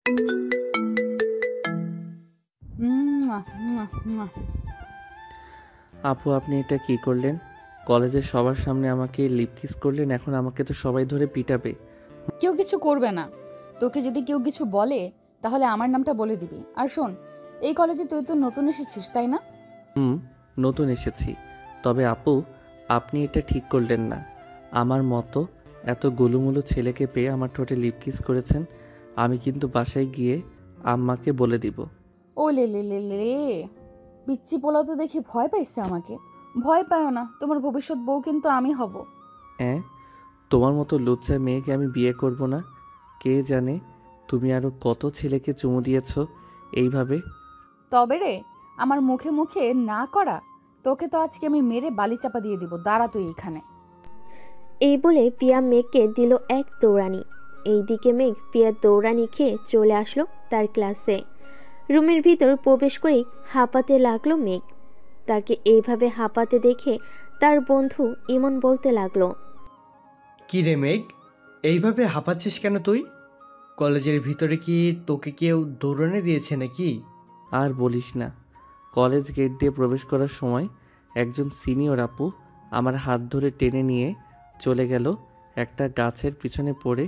মুয়া, মুয়া, মুয়া। আপু আপনি এটা কি করলেন? কলেজের সবার সামনে আমাকে লিপ কিস করলেন, এখন আমাকে তো সবাই ধরে পিটাবে। কেউ কিছু করবে না। তোকে যদি কেউ কিছু বলে তাহলে আমার নামটা বলে দিবি। আর শোন, এই কলেজে তুই তো নতুন এসেছিস, তাই না? হুম, নতুন এসেছি। তবে আপু আপনি এটা ঠিক করলেন না। আমার মতো এত গোলুমুলু ছেলেকে পেয়ে আমার ঠোঁটে লিপ কিস করেছেন। আমি কিন্তু বাসায় গিয়ে আম্মাকে বলে দিব। ও লে লে লে লে, পিচ্চি পোলাও তো দেখে ভয় পাইছে আমাকে। ভয় পাও না, তোমার ভবিষ্যৎ বউ কিন্তু আমি হব। হ্যাঁ, তোমার মতো লুচ্চা মেয়েকে আমি বিয়ে করব না। কে জানে তুমি আরও কত ছেলেকে চুমু দিয়েছ এইভাবে। তবে রে, আমার মুখে মুখে না করা, তোকে তো আজকে আমি মেরে বালি চাপা দিয়ে দিব। দাঁড়া তুই এখানে। এই বলে পিয়া মেঘকে দিল এক দৌড়ানি। এইদিকে মেঘ পিয়ার দৌড়ানি খেয়ে চলে আসলো তার ক্লাসে। রুমের ভিতর প্রবেশ করেই হাঁপাতে লাগলো মেঘ। তাকে এইভাবে হাঁপাতে দেখে তার বন্ধু ইমন বলতে লাগলো, কি রে মেঘ, এইভাবে হাঁপাচ্ছিস কেন তুই? কলেজের ভিতরে কি তোকে কেউ দৌড়ানি দিয়েছে নাকি? আর বলিস না, কলেজ গেট দিয়ে প্রবেশ করার সময় একজন সিনিয়র আপু আমার হাত ধরে টেনে নিয়ে চলে গেল। একটা গাছের পিছনে পড়ে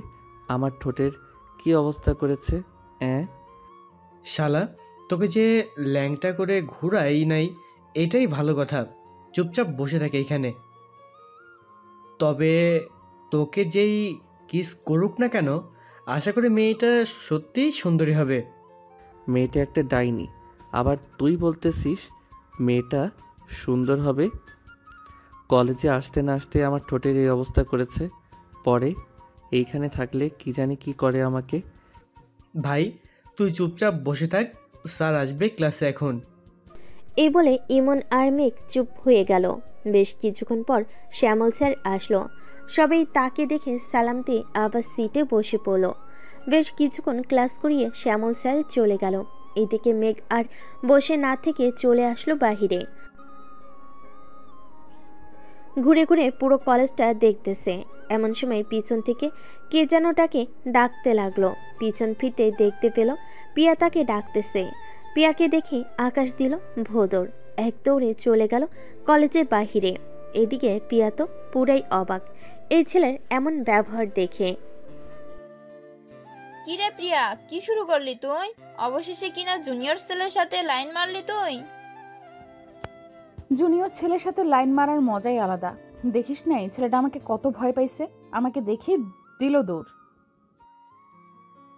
আমার ঠোঁটের কি অবস্থা করেছে। শালা, তোকে যে ল্যাংটা করে ঘুরাই নাই, এটাই ভালো কথা। চুপচাপ বসে থাকে এখানে। তবে তোকে যেই কিস করুক না কেন, আশা করি মেয়েটা সত্যিই সুন্দরী হবে। মেয়েটা একটা ডাইনি, আবার তুই বলতেছিস মেয়েটা সুন্দর হবে? কলেজে আসতে না আসতে আমার ঠোঁটের এই অবস্থা করেছে। পরে এইখানে থাকলে কি জানি কি করে আমাকে। ভাই, তুই চুপচাপ বসে থাক, স্যার আসবে ক্লাসে এখন। এই বলে ইমন আর মেঘ চুপ হয়ে গেল। বেশ কিছুক্ষণ পর শ্যামল স্যার আসলো। সবাই তাকে দেখে সালাম দিয়ে আবার সিটে বসে পড়ল। বেশ কিছুক্ষণ ক্লাস করিয়ে শ্যামল স্যার চলে গেল। এদিকে মেঘ আর বসে না থেকে চলে আসলো বাহিরে। ঘুরে ঘুরে পুরো কলেজটা দেখতেছে। এমন সময় পিছন থেকে কে যেন তাকে ডাকতে লাগলো। পিছন ফিরতে দেখতে পেল পিয়া তাকে ডাকতেছে। পিয়াকে দেখে আকাশ দিল ভোদর, এক দৌড়ে চলে গেল কলেজের বাহিরে। এদিকে পিয়া তো পুরাই অবাক এই ছেলের এমন ব্যবহার দেখে। কি রে প্রিয়া, কি শুরু করলি তুই? অবশেষে কিনা জুনিয়র ছেলের সাথে লাইন মারলি তুই? জুনিয়র ছেলের সাথে লাইন মারার মজাই আলাদা। দেখিস না এই ছেলেটা আমাকে কত ভয় পাইছে, আমাকে দেখে দিল দৌড়।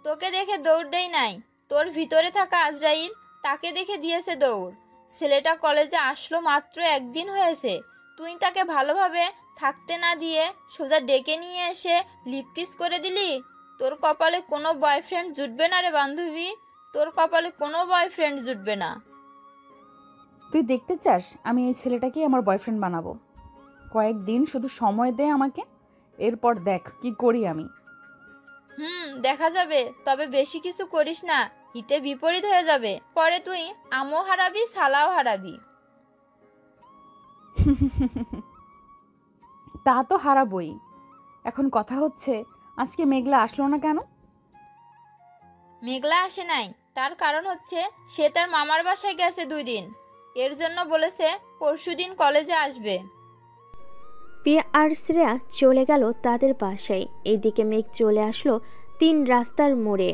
তোকে দেখে দৌড় দেই নাই, তোর ভিতরে থাকা আজরাইল তাকে দেখে দিয়েছে দৌড়। ছেলেটা কলেজে আসলো মাত্র একদিন হয়েছে, তুই তাকে ভালোভাবে থাকতে না দিয়ে সোজা ডেকে নিয়ে এসে লিপকিস করে দিলি। তোর কপালে কোনো বয়ফ্রেন্ড জুটবে না রে বান্ধবী, তোর কপালে কোনো বয়ফ্রেন্ড জুটবে না। তুই দেখতে চাস আমি এই ছেলেটাকে আমার বয়ফ্রেন্ড বানাবো? কয়েকদিন শুধু সময় দে আমাকে, এরপর দেখ কি করি আমি। দেখা যাবে, তবে বেশি কিছু করিস না, হিতে বিপরীত হয়ে যাবে। পরে তুই আমও হারাবি, সালাও হারাবি। তা তো হারাবই। এখন কথা হচ্ছে আজকে মেঘলা আসলো না কেন? মেঘলা আসে নাই, তার কারণ হচ্ছে সে তার মামার বাসায় গেছে 2 দিন। এর জন্য বলেছে পরশুদিন কলেজে আসবে। পিয়া আর শ্রেয়া চলে গেল তাদের বাসায়। এইদিকে মেঘ চলে আসলো 3 রাস্তার মোড়ে।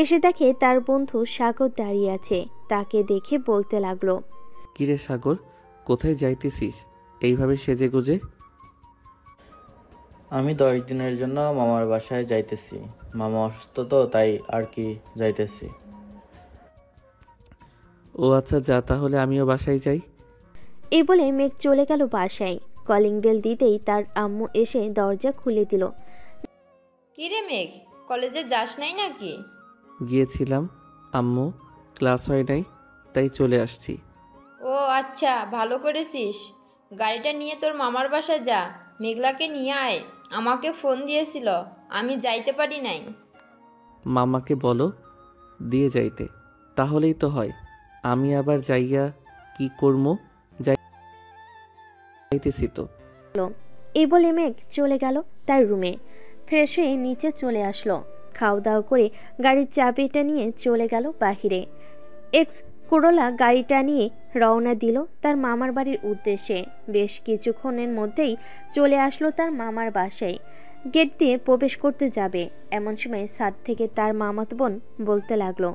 এসে দেখে তার বন্ধু সাগর দাঁড়িয়ে আছে। তাকে দেখে বলতে লাগলো, কিরে সাগর, কোথায় যাইতেছিস এইভাবে সেজে গুজে? আমি 10 দিনের জন্য মামার বাসায় যাইতেছি। মামা অসুস্থ তো, তাই আর কি যাইতেছি। ও আচ্ছা, যা তাহলে আমিও বাসায় যাই। এই বলে মেঘ চলে গেল বাসায়। কলিং বেল দিতেই তার আম্মু এসে দরজা খুলে দিল। কি রে মেঘ, কলেজে যাস নাই নাকি? গিয়েছিলাম আম্মু, ক্লাস হয় নাই তাই চলে আসছি। ও আচ্ছা, ভালো করেছিস। গাড়িটা নিয়ে তোর মামার বাসায় যা, মেঘলাকে নিয়ে আয়। আমাকে ফোন দিয়েছিল, আমি যাইতে পারি নাই। মামাকে বলো দিয়ে যাইতে, তাহলেই তো হয়। আমি আবার যাইয়া কি করবো? যাইতেছি তো। এই বলে মেঘ চলে গেল তার রুমে। ফ্রেশ হয়ে নিচে চলে আসলো। খাওয়া দাওয়া করে গাড়ির চাবিটা নিয়ে চলে গেল বাহিরে। এক্স করোলা গাড়িটা নিয়ে রওনা দিল তার মামার বাড়ির উদ্দেশ্যে। বেশ কিছুক্ষণের মধ্যেই চলে আসলো তার মামার বাসায়। গেট দিয়ে প্রবেশ করতে যাবে এমন সময় ছাদ থেকে তার মামাতো বোন বলতে লাগলো,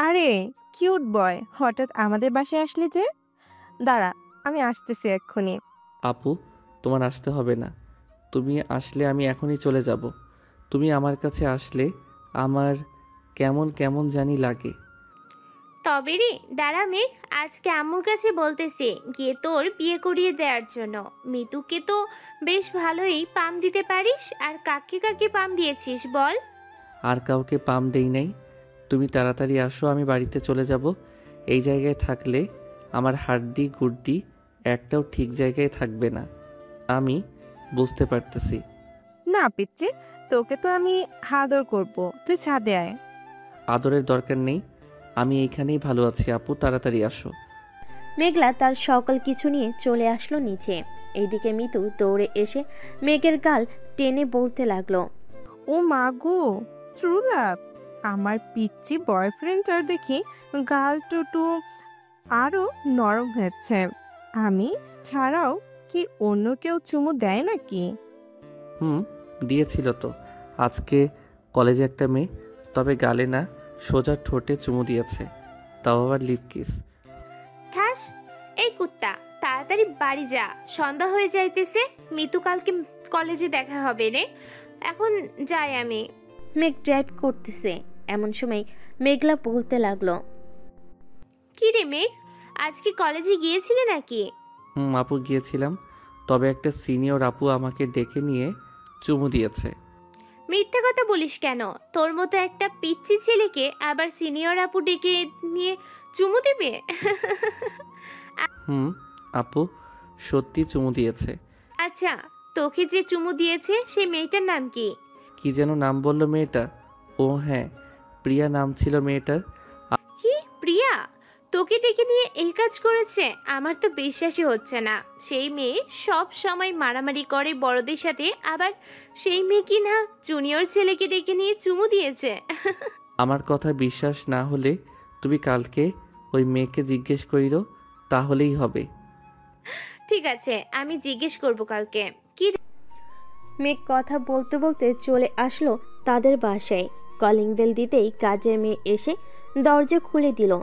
আরে কিউট বয়, হঠাৎ আমাদের বাসায় আসলি যে? দাঁড়া, আমি আসতেছি এক্ষুনি। আপু, তোমার আসতে হবে না। তুমি আসলে আমি এখনই চলে যাব। তুমি আমার কাছে আসলে আমার কেমন কেমন জানি লাগে। তবে রে দাঁড়া মেঘ, আজকে আম্মুর কাছে বলতেছে গিয়ে তোর বিয়ে করিয়ে দেওয়ার জন্য। মিতুকে তো বেশ ভালোই পাম দিতে পারিস, আর কাকে কাকে পাম দিয়েছিস বল? আর কাউকে পাম দেই নাই। তুমি তাড়াতাড়ি আসো, আমি বাড়িতে চলে যাব। এই জায়গায় থাকলে আমার হাড্ডি গুড্ডি একটাও ঠিক জায়গায় থাকবে না। আমি বুঝতে পারতেছি। না পিচ্ছি, তোকে তো আমি আদর করব, তুই ছাদে আয়। আদরের দরকার নেই, আমি এইখানেই ভালো আছি। আপু তাড়াতাড়ি আসো। মেঘলা তার সকল কিছু নিয়ে চলে আসলো নিচে। এইদিকে মিতু দৌড়ে এসে মেঘের গাল টেনে বলতে লাগলো, ও মা গো, ট্রু লাভ! আমার পিচ্ছি বয়ফ্রেন্ডটার দেখি গাল টুটু আরো নরম হচ্ছে। আমি ছাড়াও কি অন্য কেউ চুমু দেয় নাকি? দিয়েছিল তো। আজকে কলেজে একটা মেয়ে, তবে গালে না, সোজা ঠোঁটে চুমু দিয়েছে, তাও আবার লিপ কিস। ঠাস, এই কুত্তা তাড়াতাড়ি বাড়ি যা, সন্ধ্যা হয়ে যাইতেছে। মিতু কালকে কলেজে দেখা হবে রে, এখন যাই আমি। মেঘ ড্রাইভ করতেছে এমন সময় মেঘলা বলতে লাগলো, কি রে মেঘ, আজকে কলেজে গিয়েছিলে নাকি? আপু গিয়েছিলাম, তবে একটা সিনিয়র আপু আমাকে ডেকে নিয়ে চুমু দিয়েছে। মিথ্যা কথা বলিস কেন? তোর মতো একটা পিচ্চি ছেলেকে আবার সিনিয়র আপু ডেকে নিয়ে চুমু দিবে? আপু সত্যি চুমু দিয়েছে। আচ্ছা, তোকে যে চুমু দিয়েছে সেই মেয়েটার নাম কি? কি যেন নাম বললো মেয়েটা? ও হ্যাঁ, প্রিয়া নাম ছিল মেয়েটার। কি প্রিয়া তোকে ডেকে নিয়ে এই কাজ করেছে? আমার তো বিশ্বাসই হচ্ছে না। সেই মেয়ে সব সময় মারামারি করে বড়দের সাথে, আবার সেই মেয়ে কি না জুনিয়র ছেলেকে ডেকে নিয়ে চুমু দিয়েছে? আমার কথা বিশ্বাস না হলে তুমি কালকে ওই মেয়েকে জিজ্ঞেস করিরো, তাহলেই হবে। ঠিক আছে, আমি জিজ্ঞেস করব কালকে। কি মেঘ কথা বলতে বলতে চলে আসলো তাদের বাসায়। কলিং বেল দিতেই কাজের মেয়ে এসে দরজা খুলে দিল।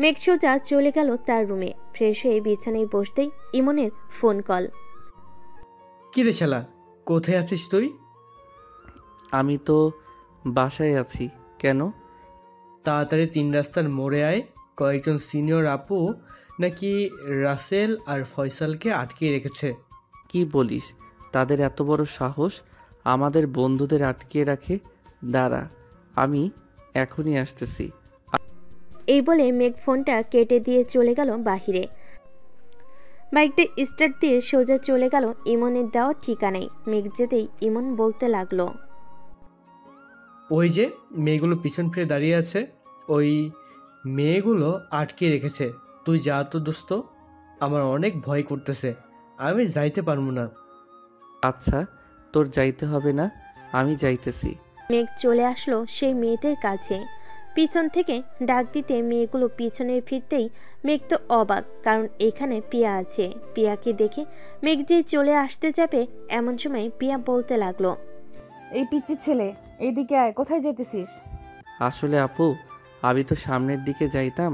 মেঘ সোজা চলে গেল তার রুমে। ফ্রেশ হয়ে বিছানায় বসতেই ইমনের ফোন কল। কি রে শালা, কোথায় আছিস তুই? আমি তো বাসায় আছি। কেন? তাড়াতাড়ি 3 রাস্তার মোড়ে আয়। কয়েকজন সিনিয়র আপু নাকি রাসেল আর ফয়সালকে আটকে রেখেছে। কি বলিস? তাদের এত বড় সাহস আমাদের বন্ধুদের আটকে রাখে? দাঁড়া, আমি এখনই আসতেছি। এই বলে মেঘ ফোনটা কেটে দিয়ে চলে গেল বাহিরে। বাইকটা স্টার্ট দিয়ে সোজা চলে গেল ইমনের দেওয়া ঠিকানায়। মেঘ যেতেই ইমন বলতে লাগলো, ওই যে মেয়েগুলো পিছন ফিরে দাঁড়িয়ে আছে, ওই মেয়েগুলো আটকে রেখেছে। তুই যা তো দোস্ত, আমার অনেক ভয় করতেছে, আমি যাইতে পারবো না। আচ্ছা, তোর যাইতে হবে না, আমি যাইতেছি। মেঘ চলে আসলো সেই মেয়েদের কাছে। পিছন থেকে ডাক দিতে মেয়েগুলো পিছনে ফিরতেই মেঘ তো অবাক, কারণ এখানে পিয়া আছে। পিয়াকে দেখে মেঘ যে চলে আসতে যাবে এমন সময় পিয়া বলতে লাগলো, এই পিচ্চি ছেলে, এইদিকে আয়, কোথায় যেতেছিস? আসলে আপু, আমি তো সামনের দিকে যাইতাম,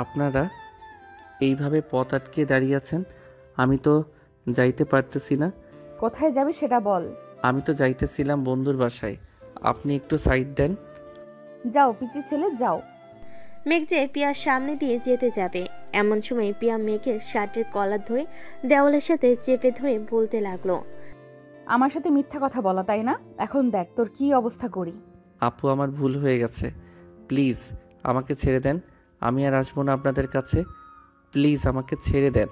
আপনারা এইভাবে পথ আটকে দাঁড়িয়ে আছেন, আমি তো যাইতে পারতেছি না। কোথায় যাবি সেটা বল। আমি তো যাইতেছিলাম বন্ধুর বাসায়, আপনি একটু সাইড দেন। যাও পিচ্চি ছেলে, যাও। মেঘ যে পিয়ার সামনে দিয়ে যেতে যাবে এমন সময় পিয়া মেঘের শার্টের কলার ধরে দেওয়ালের সাথে চেপে ধরে বলতে লাগলো, আমার সাথে মিথ্যা কথা বলা, তাই না? এখন দেখ তোর কি অবস্থা করি। আপু, আমার ভুল হয়ে গেছে, প্লিজ আমাকে ছেড়ে দেন। আমি আর আসবো না আপনাদের কাছে, প্লিজ আমাকে ছেড়ে দেন।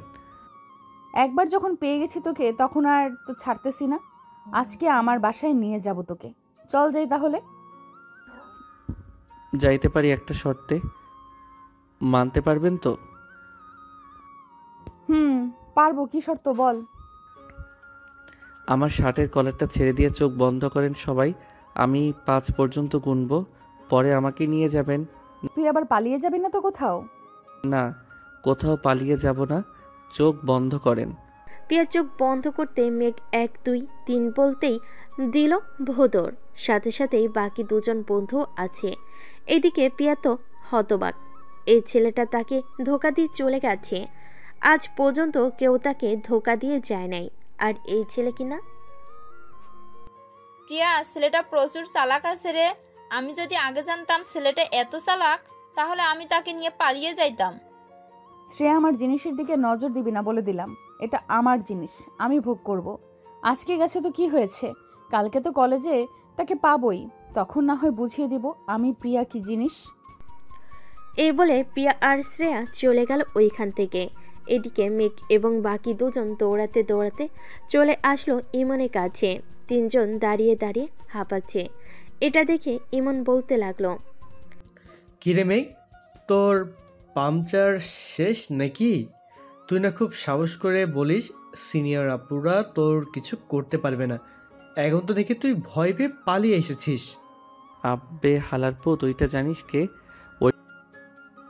একবার যখন পেয়ে গেছি তোকে, তখন আর তো ছাড়তেছি না। আজকে আমার বাসায় নিয়ে যাব তোকে। চল যাই তাহলে। যাইতে পারি একটা শর্তে, মানতে পারবেন তো? পারবো। কি শর্ত বল। আমার শার্টের কলারটা ছেড়ে দিয়ে চোখ বন্ধ করেন সবাই, আমি 5 পর্যন্ত গুনবো, পরে আমাকে নিয়ে যাবেন। তুই আবার পালিয়ে যাবি না তো কোথাও? না, কোথাও পালিয়ে যাব না। চোখ বন্ধ করেন। পিয়া চোখ বন্ধ করতে মেঘ 1 2 3 বলতেই দিল ভোদর। সাথে সাথেই বাকি দুজন বন্ধু আছে। এদিকে পিয়া তো হতবাক। এই ছেলেটা তাকে ধোকা দিয়ে চলে গেছে। আজ পর্যন্ত কেউ তাকে ধোকা দিয়ে যায় নাই, আর এই ছেলে কিনা। প্রিয়া, ছেলেটা প্রচুর চালাক আছে রে। আমি যদি আগে জানতাম ছেলেটা এত চালাক, তাহলে আমি তাকে নিয়ে পালিয়ে যাইতাম। শ্রেয়া, আমার জিনিসের দিকে নজর দিবি না বলে দিলাম। এটা আমার জিনিস, আমি ভোগ করব। আজকে গেছে তো কি হয়েছে, কালকে তো কলেজে তাকে পাবই, তখন না হয় বুঝিয়ে দিব আমি প্রিয়া কি জিনিস। এই বলে পিয়া আর শ্রেয়া চলে গেল ওইখান থেকে। এদিকে মেঘ এবং বাকি দুজন দৌড়াতে দৌড়াতে চলে আসলো ইমনের কাছে। তিনজন দাঁড়িয়ে দাঁড়িয়ে হাঁপাচ্ছে। এটা দেখে ইমন বলতে লাগলো, কিরে মেঘ, তোর পাংচার শেষ নাকি? তুই না খুব সাহস করে বলিস সিনিয়র আপুরা তোর কিছু করতে পারবে না, এখন তো দেখি তুই ভয় পেয়ে পালিয়ে এসেছিস। আব্বে হালার পুত, ওইটা জানিস কে?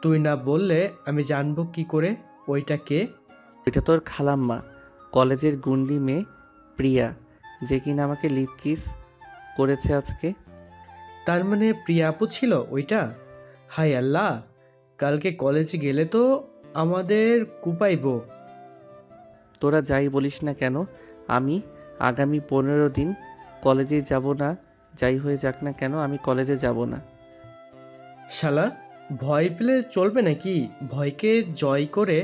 তুই না বললে আমি জানবো কি করে ওইটা কে? ওইটা তোর খালাম্মা, কলেজের গুন্ডি মেয়ে প্রিয়া, যে কিনা আমাকে লিপ কিস করেছে আজকে। তার মানে প্রিয়া আপু ছিল ওইটা? হায় আল্লাহ, কালকে কলেজে গেলে তো আমাদের কুপাইবো। তোরা যাই বলিস না কেন, আমি আগামী 15 দিন কলেজে যাব না। যাই হয়ে যাক না কেন, আমি কলেজে যাব না। শালা, ভয় পেলে চলবে নাকি? ভয়কে জয় করে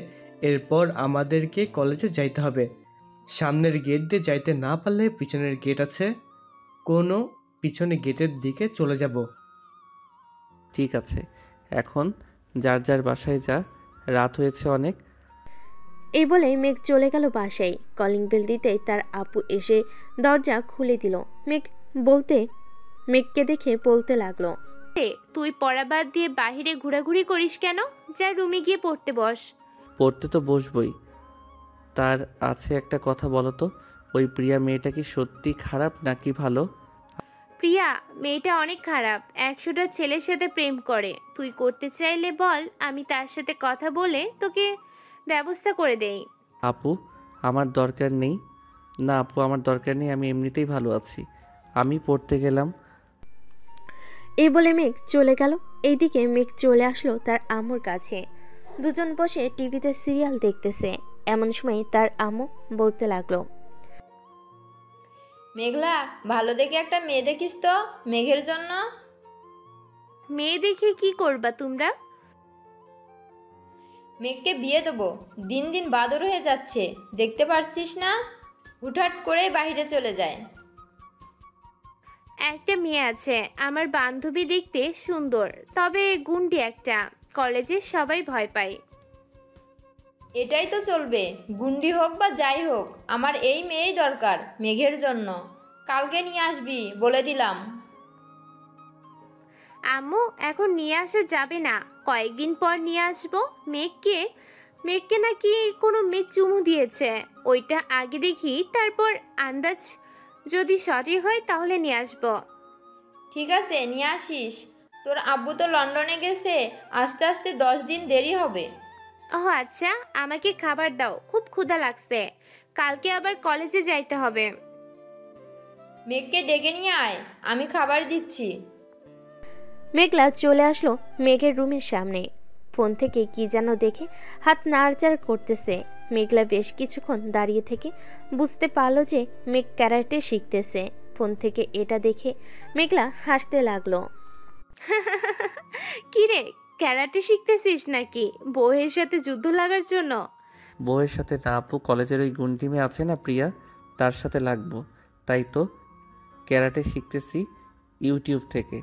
এরপর আমাদেরকে কলেজে যাইতে হবে। সামনের গেট দিয়ে যাইতে না পারলে পিছনের গেট আছে, কোনো পিছনে গেটের দিকে চলে যাব। ঠিক আছে, এখন যার যার বাসায় যা, রাত হয়েছে অনেক। এই বলে মেঘ চলে গেল বাসায়। কলিং বেল দিতেই তার আপু এসে দরজা খুলে দিল। মেঘকে দেখে বলতে লাগলো, তুই পড়া বাদ দিয়ে বাহিরে ঘোরাঘুরি করিস কেন? যা রুমে গিয়ে পড়তে বস। পড়তে তো বসবই, তার আছে একটা কথা বলো তো, ওই প্রিয়া মেয়েটা কি সত্যি খারাপ নাকি ভালো? প্রিয়া মেয়েটা অনেক খারাপ, 100টা ছেলের সাথে প্রেম করে। তুই করতে চাইলে বল, আমি তার সাথে কথা বলে তোকে ব্যবস্থা করে দেই। আপু আমার দরকার নেই। না আপু, আমার দরকার নেই, আমি এমনিতেই ভালো আছি। আমি পড়তে গেলাম। এই বলে মেঘ চলে গেল। এইদিকে মেঘ চলে আসলো তার আম্মুর কাছে। দুজন বসে টিভিতে সিরিয়াল দেখতেছে। এমন সময় তার আম্মু বলতে লাগলো, মেঘলা, ভালো দেখে একটা মেয়ে দেখিস তো মেঘের জন্য। মেয়ে দেখে কি করবা তোমরা? মেঘকে বিয়ে দেবো, দিন দিন বাদর হয়ে যাচ্ছে, দেখতে পারছিস না? হুটহাট করে বাইরে চলে যায়। একটা মেয়ে আছে আমার বান্ধবী, দেখতে সুন্দর, তবে গুন্ডি একটা। কলেজে সবাই ভয় পায়। এটাই তো চলবে, গুন্ডি হোক বা যাই হোক, আমার এই মেয়েই দরকার মেঘের জন্য। কালকে নিয়ে আসবি বলে দিলাম। আম্মু এখন নিয়ে আসা যাবে না, কয়েকদিন পর নিয়ে আসবো। মেঘকে নাকি কোনো মেয়ে চুমু দিয়েছে, ওইটা আগে দেখি, তারপর আন্দাজ যদি সঠিক হয় তাহলে নিয়ে আসবো। ঠিক আছে, নিয়ে আসিস। তোর আব্বু তো লন্ডনে গেছে, আস্তে আস্তে 10 দিন দেরি হবে। ও আচ্ছা, আমাকে খাবার দাও, খুব ক্ষুধা লাগছে, কালকে আবার কলেজে যাইতে হবে। মেঘকে ডেকে নিয়ে আয়, আমি খাবার দিচ্ছি। মেঘলা চলে আসলো মেঘের রুমের সামনে। ফোন থেকে কি যেন দেখে হাত নাড়াচাড়া করতেছে। মেঘলা বেশ কিছুক্ষণ দাঁড়িয়ে থেকে বুঝতে পারলো যে মেঘ ক্যারাটে শিখতেছে। ফোন থেকে এটা দেখে মেঘলা হাসতে লাগলো। কি রে, ক্যারাটে শিখতেছিস নাকি বউয়ের সাথে যুদ্ধ লাগার জন্য? বউয়ের সাথে না আপু, কলেজের ওই গুন্ডি মেয়ে আছে না প্রিয়া, তার সাথে লাগবো, তাই তো ক্যারাটে শিখতেছি ইউটিউব থেকে।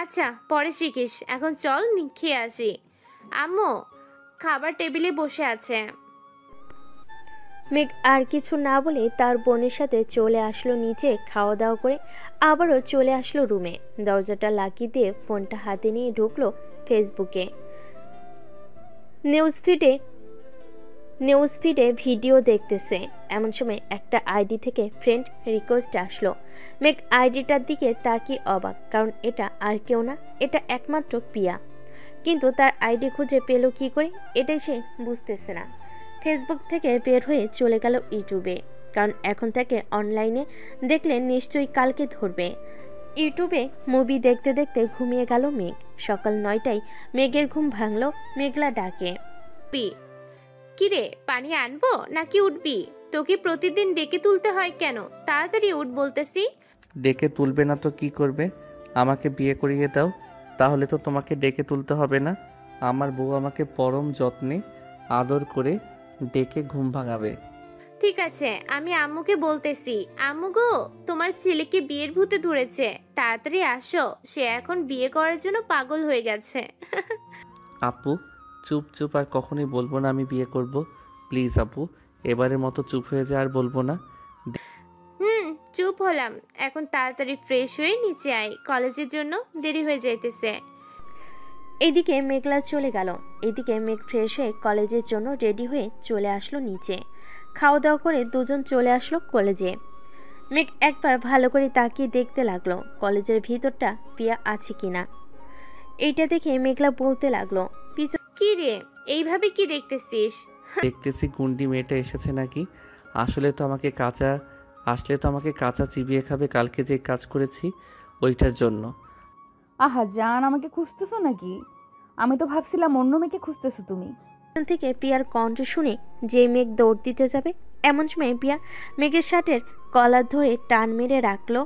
আচ্ছা পরে শিখিস, এখন চল খেয়ে আসি। আম্মু খাবার টেবিলে বসে আছে। মেঘ আর কিছু না বলে তার বোনের সাথে চলে আসলো নিচে খাওয়া দাওয়া করে। আবারও চলে আসলো রুমে, দরজাটা লাগিয়ে দিয়ে ফোনটা হাতে নিয়ে ঢুকলো ফেসবুকে। নিউজ ফিডে নিউজ ফিডে ভিডিও দেখতেছে। এমন সময় একটা আইডি থেকে ফ্রেন্ড রিকোয়েস্ট আসলো। মেঘ আইডিটার দিকে তাকিয়ে অবাক, কারণ এটা আর কেউ না, এটা একমাত্র পিয়া। কিন্তু তার আইডি খুঁজে পেল কি করে, এটাই সে বুঝতেছে না। ফেসবুক থেকে বের হয়ে চলে গেল ইউটিউবে, কারণ এখন থেকে অনলাইনে দেখলে নিশ্চয়ই কালকে ধরবে। ইউটিউবে মুভি দেখতে দেখতে ঘুমিয়ে গেল মেঘ। সকাল 9টায় মেঘের ঘুম ভাঙল মেঘলা ডাকে। পি কিরে, পানি আনবো নাকি উঠবি? তোকে প্রতিদিন ডেকে তুলতে হয় কেন? তাড়াতাড়ি উঠ বলতেছি। ডেকে তুলবে না তো কি করবে? আমাকে বিয়ে করিয়ে দাও, তাহলে তো তোমাকে ডেকে তুলতে হবে না। আমার বউ আমাকে পরম যত্নে আদর করে ডেকে ঘুম ভাঙাবে। ঠিক আছে, আমি আম্মুকে বলতেছি। আম্মু গো, তোমার ছেলেকে বিয়ের ভূতে ধরেছে, তাড়াতাড়ি আসো, সে এখন বিয়ে করার জন্য পাগল হয়ে গেছে। আপু চুপ চুপ, আর কখনোই বলবো না আমি বিয়ে করব। প্লিজ আপু, এবারের মতো চুপ হয়ে যা, আর বলবো না। চুপ হলাম। এখন তাড়াতাড়ি ফ্রেশ হয়ে নিচে আয়, কলেজের জন্য দেরি হয়ে যাইতেছে। এদিকে মেঘলা চলে গেল। এদিকে মেঘ ফ্রেশ হয়ে কলেজের জন্য রেডি হয়ে চলে আসলো নিচে। খাওয়া দাওয়া করে দুজন চলে আসলো কলেজে। মেঘ একবার ভালো করে তাকিয়ে দেখতে লাগলো কলেজের ভিতরটা পিয়া আছে কিনা। এইটা দেখে মেঘলা বলতে লাগলো, কি রে, এইভাবে কি দেখতেছিস? দেখতেছি গুন্ডি মেয়েটা এসেছে নাকি। আসলে তো আমাকে কাঁচা চিবিয়ে খাবে, কালকে যে কাজ করেছি ওইটার জন্য। আহা জান, আমাকে খুঁজতেছো নাকি? আমি তো ভাবছিলাম অন্য মেয়েকে খুঁজতেছো তুমি। পিছন থেকে পিয়ার কণ্ঠ শুনে যে মেঘ দৌড় দিতে যাবে, এমন সময় পিয়া মেঘের শার্টের কলার ধরে টান মেরে রাখলো।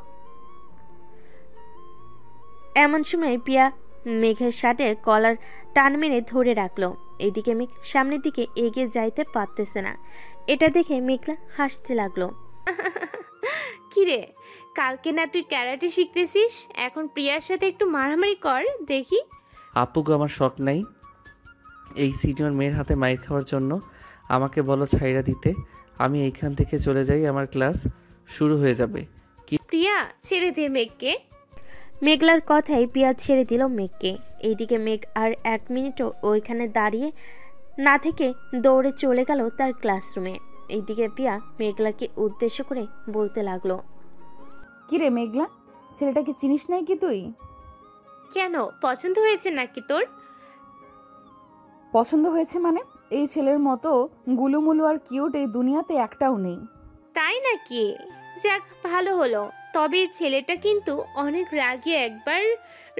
মেঘের শার্টের কলার টান মেরে ধরে রাখলো। এইদিকে মেঘ সামনের দিকে এগিয়ে যাইতে পারতেছে না। এটা দেখে মেঘলা হাসতে লাগলো। কিরে, কালকে না তুই ক্যারাটে শিখতেছিস? এখন প্রিয়ার সাথে একটু মারামারি কর দেখি। আপুকে আমার শখ নাই এই সিনিয়র মেয়ের হাতে মাইর খাওয়ার জন্য। আমাকে বলো ছাইরা দিতে, আমি এইখান থেকে চলে যাই, আমার ক্লাস শুরু হয়ে যাবে। প্রিয়া, ছেড়ে দে মেঘকে। মেঘলার কথাই পিয়া ছেড়ে দিল মেঘকে। এইদিকে মেঘ আর 1 মিনিটও ওইখানে দাঁড়িয়ে না থেকে দৌড়ে চলে গেল তার ক্লাসরুমে। এইদিকে পিয়া মেঘলাকে উদ্দেশ্য করে বলতে লাগলো, কিরে মেঘলা, ছেলেটাকে চিনিস নাই কি তুই? কেন, পছন্দ হয়েছে নাকি তোর? পছন্দ হয়েছে মানে? এই ছেলের মতো গুলুমুলু আর কিউট এই দুনিয়াতে একটাও নেই। তাই নাকি? যাক, ভালো হলো। তবে ছেলেটা কিন্তু অনেক রাগী, একবার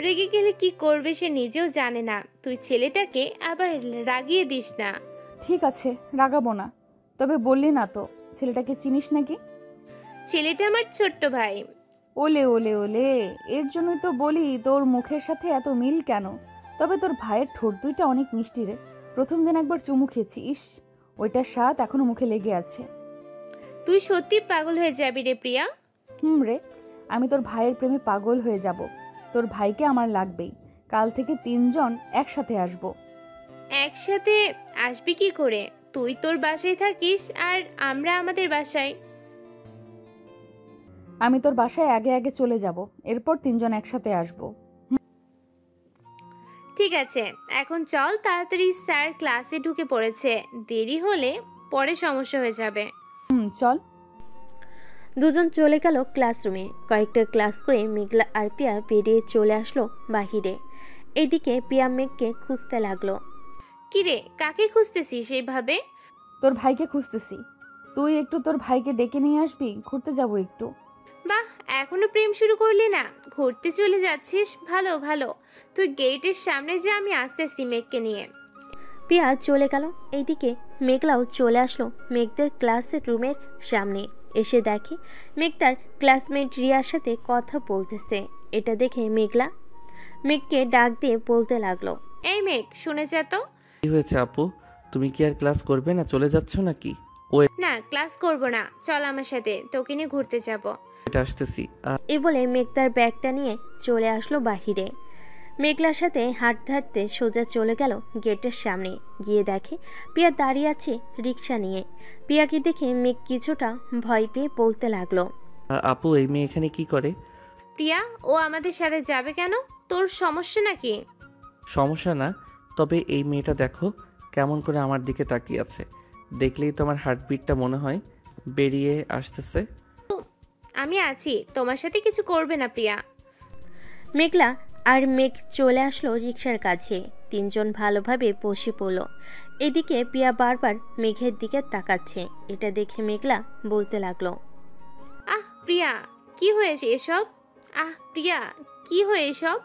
রেগে গেলে কি করবে সে নিজেও জানে না। তুই ছেলেটাকে আবার রাগিয়ে দিস না। ঠিক আছে, রাগাবো না। তবে বললি না তো ছেলেটাকে চিনিস নাকি? ছেলেটা আমার ছোট্ট ভাই। ওলে ওলে ওলে, এর জন্যই তো বলি তোর মুখের সাথে এত মিল কেন। তবে তোর ভাইয়ের ঠোঁট দুইটা অনেক মিষ্টি রে। প্রথম দিন একবার চুমু খেয়েছি, ইস, ওইটার স্বাদ এখনো মুখে লেগে আছে। তুই সত্যি পাগল হয়ে যাবি রে প্রিয়া। রে, আমি তোর ভাইয়ের প্রেমে পাগল হয়ে যাব। তোর ভাইকে আমার লাগবেই। কাল থেকে 3 জন একসাথে আসবো। একসাথে আসবি কি করে? তুই তোর বাসায় থাকিস আর আমরা আমাদের বাসায়। আমি তোর বাসায় আগে আগে চলে যাব, এরপর 3 জন একসাথে আসবো। ঠিক আছে, এখন চল তাড়াতাড়ি, স্যার ক্লাসে ঢুকে পড়েছে, দেরি হলে পরে সমস্যা হয়ে যাবে। চল। দুজন চলে গেল ক্লাসরুমে। কয়েকটা ক্লাস করে মেঘলা আর পিয়া বেরিয়ে চলে আসলো বাহিরে। এদিকে পিয়া মেঘকে খুঁজতে লাগলো। কিরে, কাকে খুঁজতেছিস এইভাবে? তোর ভাইকে খুঁজতেছি। তুই একটু তোর ভাইকে ডেকে নিয়ে আসবি, ঘুরতে যাব একটু। বাহ, এখনো প্রেম শুরু করলি না? ঘুরতে চলে যাচ্ছিস? ভালো ভালো, তুই গেটের সামনে যা, আমি আসতেছি মেঘকে নিয়ে। পিয়া চলে গেল। এইদিকে মেঘলাও চলে আসলো মেঘদের ক্লাসের রুমের সামনে। এসে দেখে মেঘ তার ক্লাসমেট রিয়ার সাথে কথা বলতেছে। এটা দেখে মেঘলা মেঘকে ডাক দিয়ে বলতে লাগলো, এই মেঘ, শুনে যা তো। কি হয়েছে আপু, তুমি কি আর ক্লাস করবে না? চলে যাচ্ছ নাকি? না, ক্লাস করব না, চল আমার সাথে, তোকে নিয়ে ঘুরতে যাব। এটা আসতেছি। এ বলে মেঘ তার ব্যাগটা নিয়ে চলে আসলো বাহিরে। মেঘলার সাথে হাঁটতে হাঁটতে সোজা চলে গেল গেটের সামনে। গিয়ে দেখে পিয়া দাঁড়িয়ে আছে রিক্সা নিয়ে। পিয়াকে দেখে মেঘ কিছুটা ভয় পেয়ে বলতে লাগলো, আপু এই মেয়ে এখানে কি করে? প্রিয়া, ও আমাদের সাথে যাবে কেন? তোর সমস্যা নাকি? সমস্যা না, তবে এই মেয়েটা দেখো কেমন করে আমার দিকে তাকিয়ে আছে। দেখলেই তোমার হার্টবিটটা মনে হয় বেরিয়ে আসতেছে। আমি আছি, তোমার সাথে কিছু করবে না প্রিয়া। মেঘলা আর মেঘ চলে আসলো রিক্সার কাছে। তিনজন ভালোভাবে বসে পড়ল। এদিকে প্রিয়া বারবার মেঘের দিকে তাকাচ্ছে। এটা দেখে মেঘলা বলতে লাগলো, আহ প্রিয়া, কি হয়েছে এসব? আহ প্রিয়া, কি হয়ে এসব?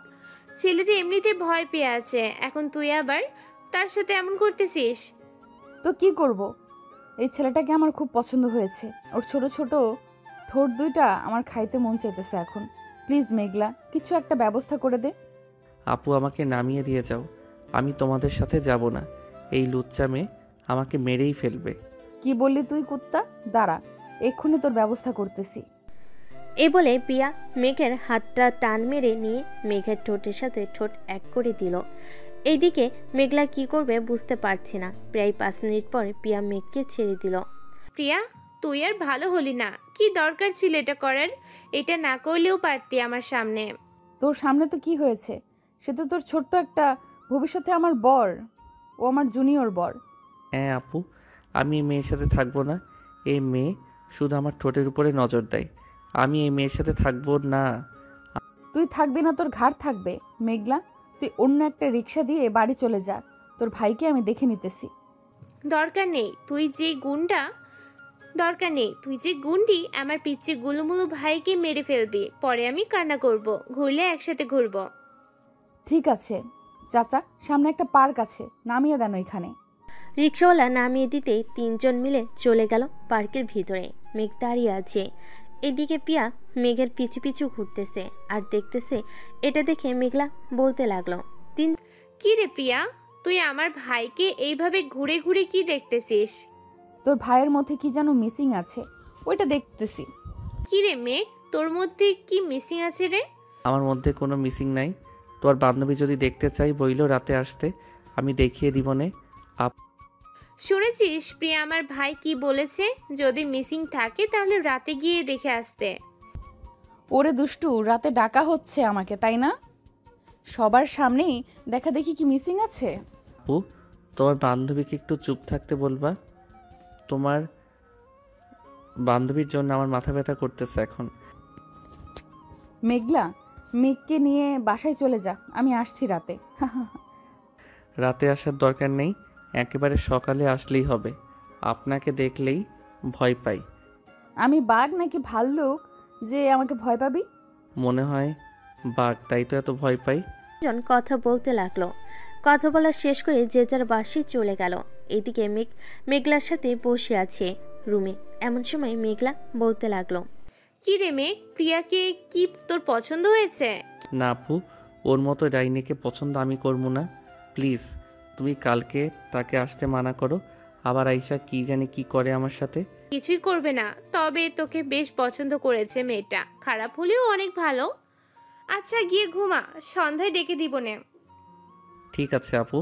ছেলেটা এমনিতে ভয় পেয়ে আছে, এখন তুই আবার তার সাথে এমন করতেছিস। তো কি করব? এই ছেলেটাকে আমার খুব পছন্দ হয়েছে। ওর ছোট ছোট ঠোঁট দুইটা আমার খাইতে মন চাইতেছে এখন। প্লিজ মেঘলা, কিছু একটা ব্যবস্থা করে দে। আপু আমাকে নামিয়ে দিয়ে যাও, আমি তোমাদের সাথে যাব না। এই লুচ্চা মেয়ে আমাকে মেরেই ফেলবে। কি বললি তুই কুত্তা? দাঁড়া, এক্ষুনি তোর ব্যবস্থা করতেছি। এই বলে প্রিয়া মেঘের হাতটা টান মেরে নিয়ে মেঘের ঠোঁটের সাথে ঠোঁট এক করে দিল। এইদিকে মেঘলা কি করবে বুঝতে পারছে না। প্রায় 5 মিনিট পর প্রিয়া মেঘকে ছেড়ে দিল। প্রিয়া, তুই আর ভালো হলি না। কি দরকার ছিল এটা করার? এটা না করলেও পারতি আমার সামনে। তোর সামনে তো কি হয়েছে? সে তো তোর ছোট্ট একটা, ভবিষ্যতে আমার বর। ও আমার জুনিয়র বর। হ্যাঁ আপু, আমি এই মেয়ের সাথে থাকবো না। এই মেয়ে শুধু আমার ঠোঁটের উপরে নজর দেয়। আমি এই মেয়ের সাথে থাকবো না। তুই থাকবি না, তোর ঘাড় থাকবে। মেঘলা, তুই অন্য একটা রিক্সা দিয়ে বাড়ি চলে যা। তোর ভাইকে আমি দেখে নিতেছি। দরকার নেই তুই যে গুন্ডা, দরকার নেই তুই যে গুন্ডি আমার পিচ্ছি গুলুমুলু ভাইকে মেরে ফেলবি। পরে আমি কান্না করব, ঘুরলে একসাথে ঘুরবো। ঠিক আছে চাচা, সামনে একটা পার্ক আছে, নামিয়ে দেন ওইখানে। রিক্সাওয়ালা নামিয়ে দিতেই তিনজন মিলে চলে গেল পার্কের ভিতরে। মেঘ দাঁড়িয়ে আছে। এদিকে পিয়া মেঘের পিছু পিছু ঘুরতেছে আর দেখতেছে। এটা দেখে মেঘলা বলতে লাগলো, কি রে প্রিয়া, তুই আমার ভাইকে এইভাবে ঘুরে ঘুরে কি দেখতেছিস? তোর ভাইয়ের মধ্যে কি যেন মিসিং আছে, ওইটা দেখতেছি। কি রে মেঘ, তোর মধ্যে কি মিসিং আছে রে? আমার মধ্যে কোনো মিসিং নাই। তোর বান্ধবী যদি দেখতে চাই বইল রাতে আসতে, আমি দেখিয়ে দিব নে। শুনেছিস প্রিয়া আমার ভাই কি বলেছে? যদি মিসিং থাকে তাহলে রাতে গিয়ে দেখে আসতে। ওরে দুষ্টু, রাতে ডাকা হচ্ছে আমাকে, তাই না? সবার সামনেই দেখা দেখি কি মিসিং আছে। আপু, তোমার বান্ধবীকে একটু চুপ থাকতে বলবা? তোমার বান্ধবীর জন্য আমার মাথা ব্যথা করতেছে এখন। মেঘলা, মেঘকে নিয়ে বাসায় চলে যা, আমি আসছি রাতে। রাতে আসার দরকার নেই, একেবারে সকালে আসলেই হবে। আপনাকে দেখলেই ভয় পাই। আমি বাঘ নাকি ভাল্লুক যে আমাকে ভয় পাবি? মনে হয় বাঘ, তাই তো এত ভয় পাই। জন কথা বলতে লাগলো। কথা বলা শেষ করে যে যার বাসায় চলে গেল। এদিকে মেঘলার সাথে বসে আছে রুমে। এমন সময় মেঘলা বলতে লাগলো, কি রে মেঘ, প্রিয়াকে কি তোর পছন্দ হয়েছে? না আপু, ওর মতো ডাইনিকে পছন্দ আমি করবো না। প্লিজ তুমি কালকে তাকে আসতে মানা করো। আবার আইসা কি জানি কি করে আমার সাথে। কিছুই করবে না, তবে তোকে বেশ পছন্দ করেছে মেয়েটা। খারাপ হলেও অনেক ভালো। আচ্ছা গিয়ে ঘুমা, সন্ধ্যায় ডেকে দিব নে। ঠিক আছে আপু।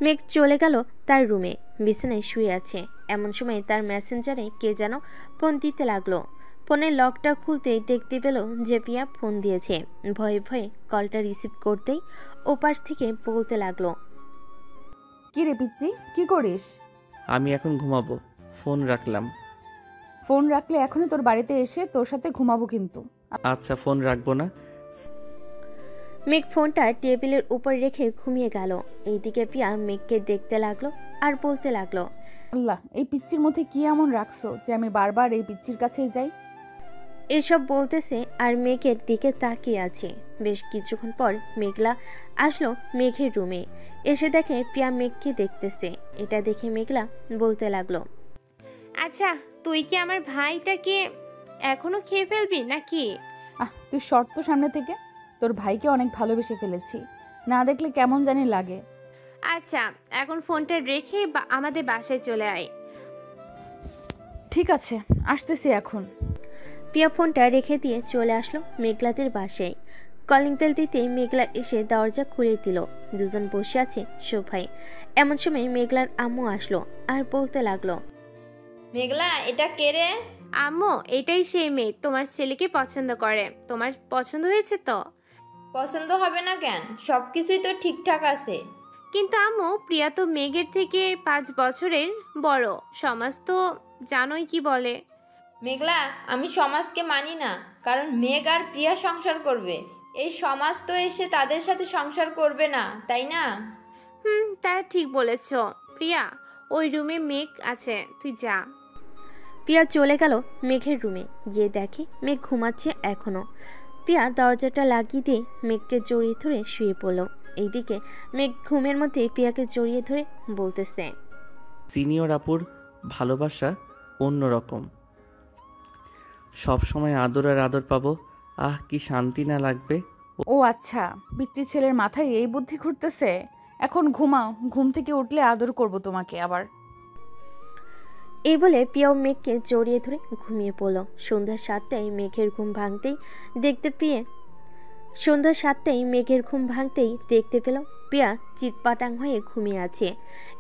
মেঘ চলে গেল তার রুমে। বিছানায় শুয়ে আছে। এমন সময় তার মেসেঞ্জারে কে যেন ফোন দিতে লাগলো। ফোনের লকটা খুলতেই দেখতে পেল যে পিয়া ফোন দিয়েছে। ভয়ে ভয়ে কলটা রিসিভ করতেই ওপাশ থেকে বলতে লাগলো, কি রে পিচ্চি, কি করিস? আমি এখন ঘুমাবো, ফোন রাখলাম। ফোন রাখলে এখনই তোর বাড়িতে এসে তোর সাথে ঘুমাবো কিন্তু। আচ্ছা ফোন রাখবো না। মেঘ ফোনটা টেবিলের উপর রেখে ঘুমিয়ে গেল। এইদিকে পিয়া মেঘকে দেখতে লাগলো আর বলতে লাগলো, আল্লাহ, এই পিচ্চির মধ্যে কি এমন রাখছো যে আমি বারবার এই পিচ্চির কাছেই যাই? এসব বলতেছে আর মেঘের দিকে তাকিয়ে আছে। বেশ কিছুক্ষণ পর মেঘলা আসলো মেঘের রুমে। এসে দেখে পিয়া মেঘকে দেখতেছে। এটা দেখে মেঘলা বলতে লাগলো, আচ্ছা তুই কি আমার ভাইটাকে এখনো খেয়ে ফেলবি নাকি? তুই শর্ত সামনে থেকে। তোর ভাইকে অনেক ভালোবেসে ফেলেছি, না দেখলে কেমন জানি লাগে। আচ্ছা এখন ফোনটা রেখে আমাদের বাসায় চলে আয়। ঠিক আছে, আসতেছি এখন। পিয়া ফোনটা রেখে দিয়ে চলে আসলো মেঘলাদের বাসায়। কলিং বেল দিতেই মেঘলা এসে দরজা খুলে দিল। দুজন বসে আছে সোফায়। এমন সময় মেঘলার আম্মু আসলো আর বলতে লাগলো, মেঘলা, এটা কে রে? আম্মু, এটাই সেই মেয়ে তোমার ছেলেকে পছন্দ করে। তোমার পছন্দ হয়েছে তো? পছন্দ হবে না কেন? সবকিছুই তো ঠিকঠাক আছে। কিন্তু আম্মু, প্রিয়া তো মেঘের থেকে 5 বছরের বড়। সমাজ তো জানোই কি বলে। মেঘলা, আমি সমাজকে মানি না, কারণ মেঘ আর প্রিয়া সংসার করবে। এই সমাজ তো এসে তাদের সাথে সংসার করবে না, তাই না? তা ঠিক বলেছ। প্রিয়া, ওই রুমে মেঘ আছে, তুই যা। পিয়া চলে গেল মেঘের রুমে, গিয়ে দেখে মেঘ ঘুমাচ্ছে এখনো। পিয়া দরজাটা লাগিয়ে দিয়ে মেঘকে জড়িয়ে ধরে শুয়ে পড়ল। এইদিকে মেঘ ঘুমের মধ্যে পিয়াকে জড়িয়ে ধরে বলতেছে, সিনিয়র আপুর ভালোবাসা অন্যরকম। সব সময় আদর আর আদর পাবো, আহ কি শান্তি না লাগবে। ও আচ্ছা, পিচ্চি ছেলের মাথায় এই বুদ্ধি ঘুরতেছে। এখন ঘুমাও, ঘুম থেকে উঠলে আদর করব তোমাকে আবার। এই বলে পিয়াও মেঘকে জড়িয়ে ধরে ঘুমিয়ে পড়ল। সন্ধ্যা 7টায় মেঘের ঘুম ভাঙতেই দেখতে পেল পিয়া চিৎপাটাং হয়ে ঘুমিয়ে আছে।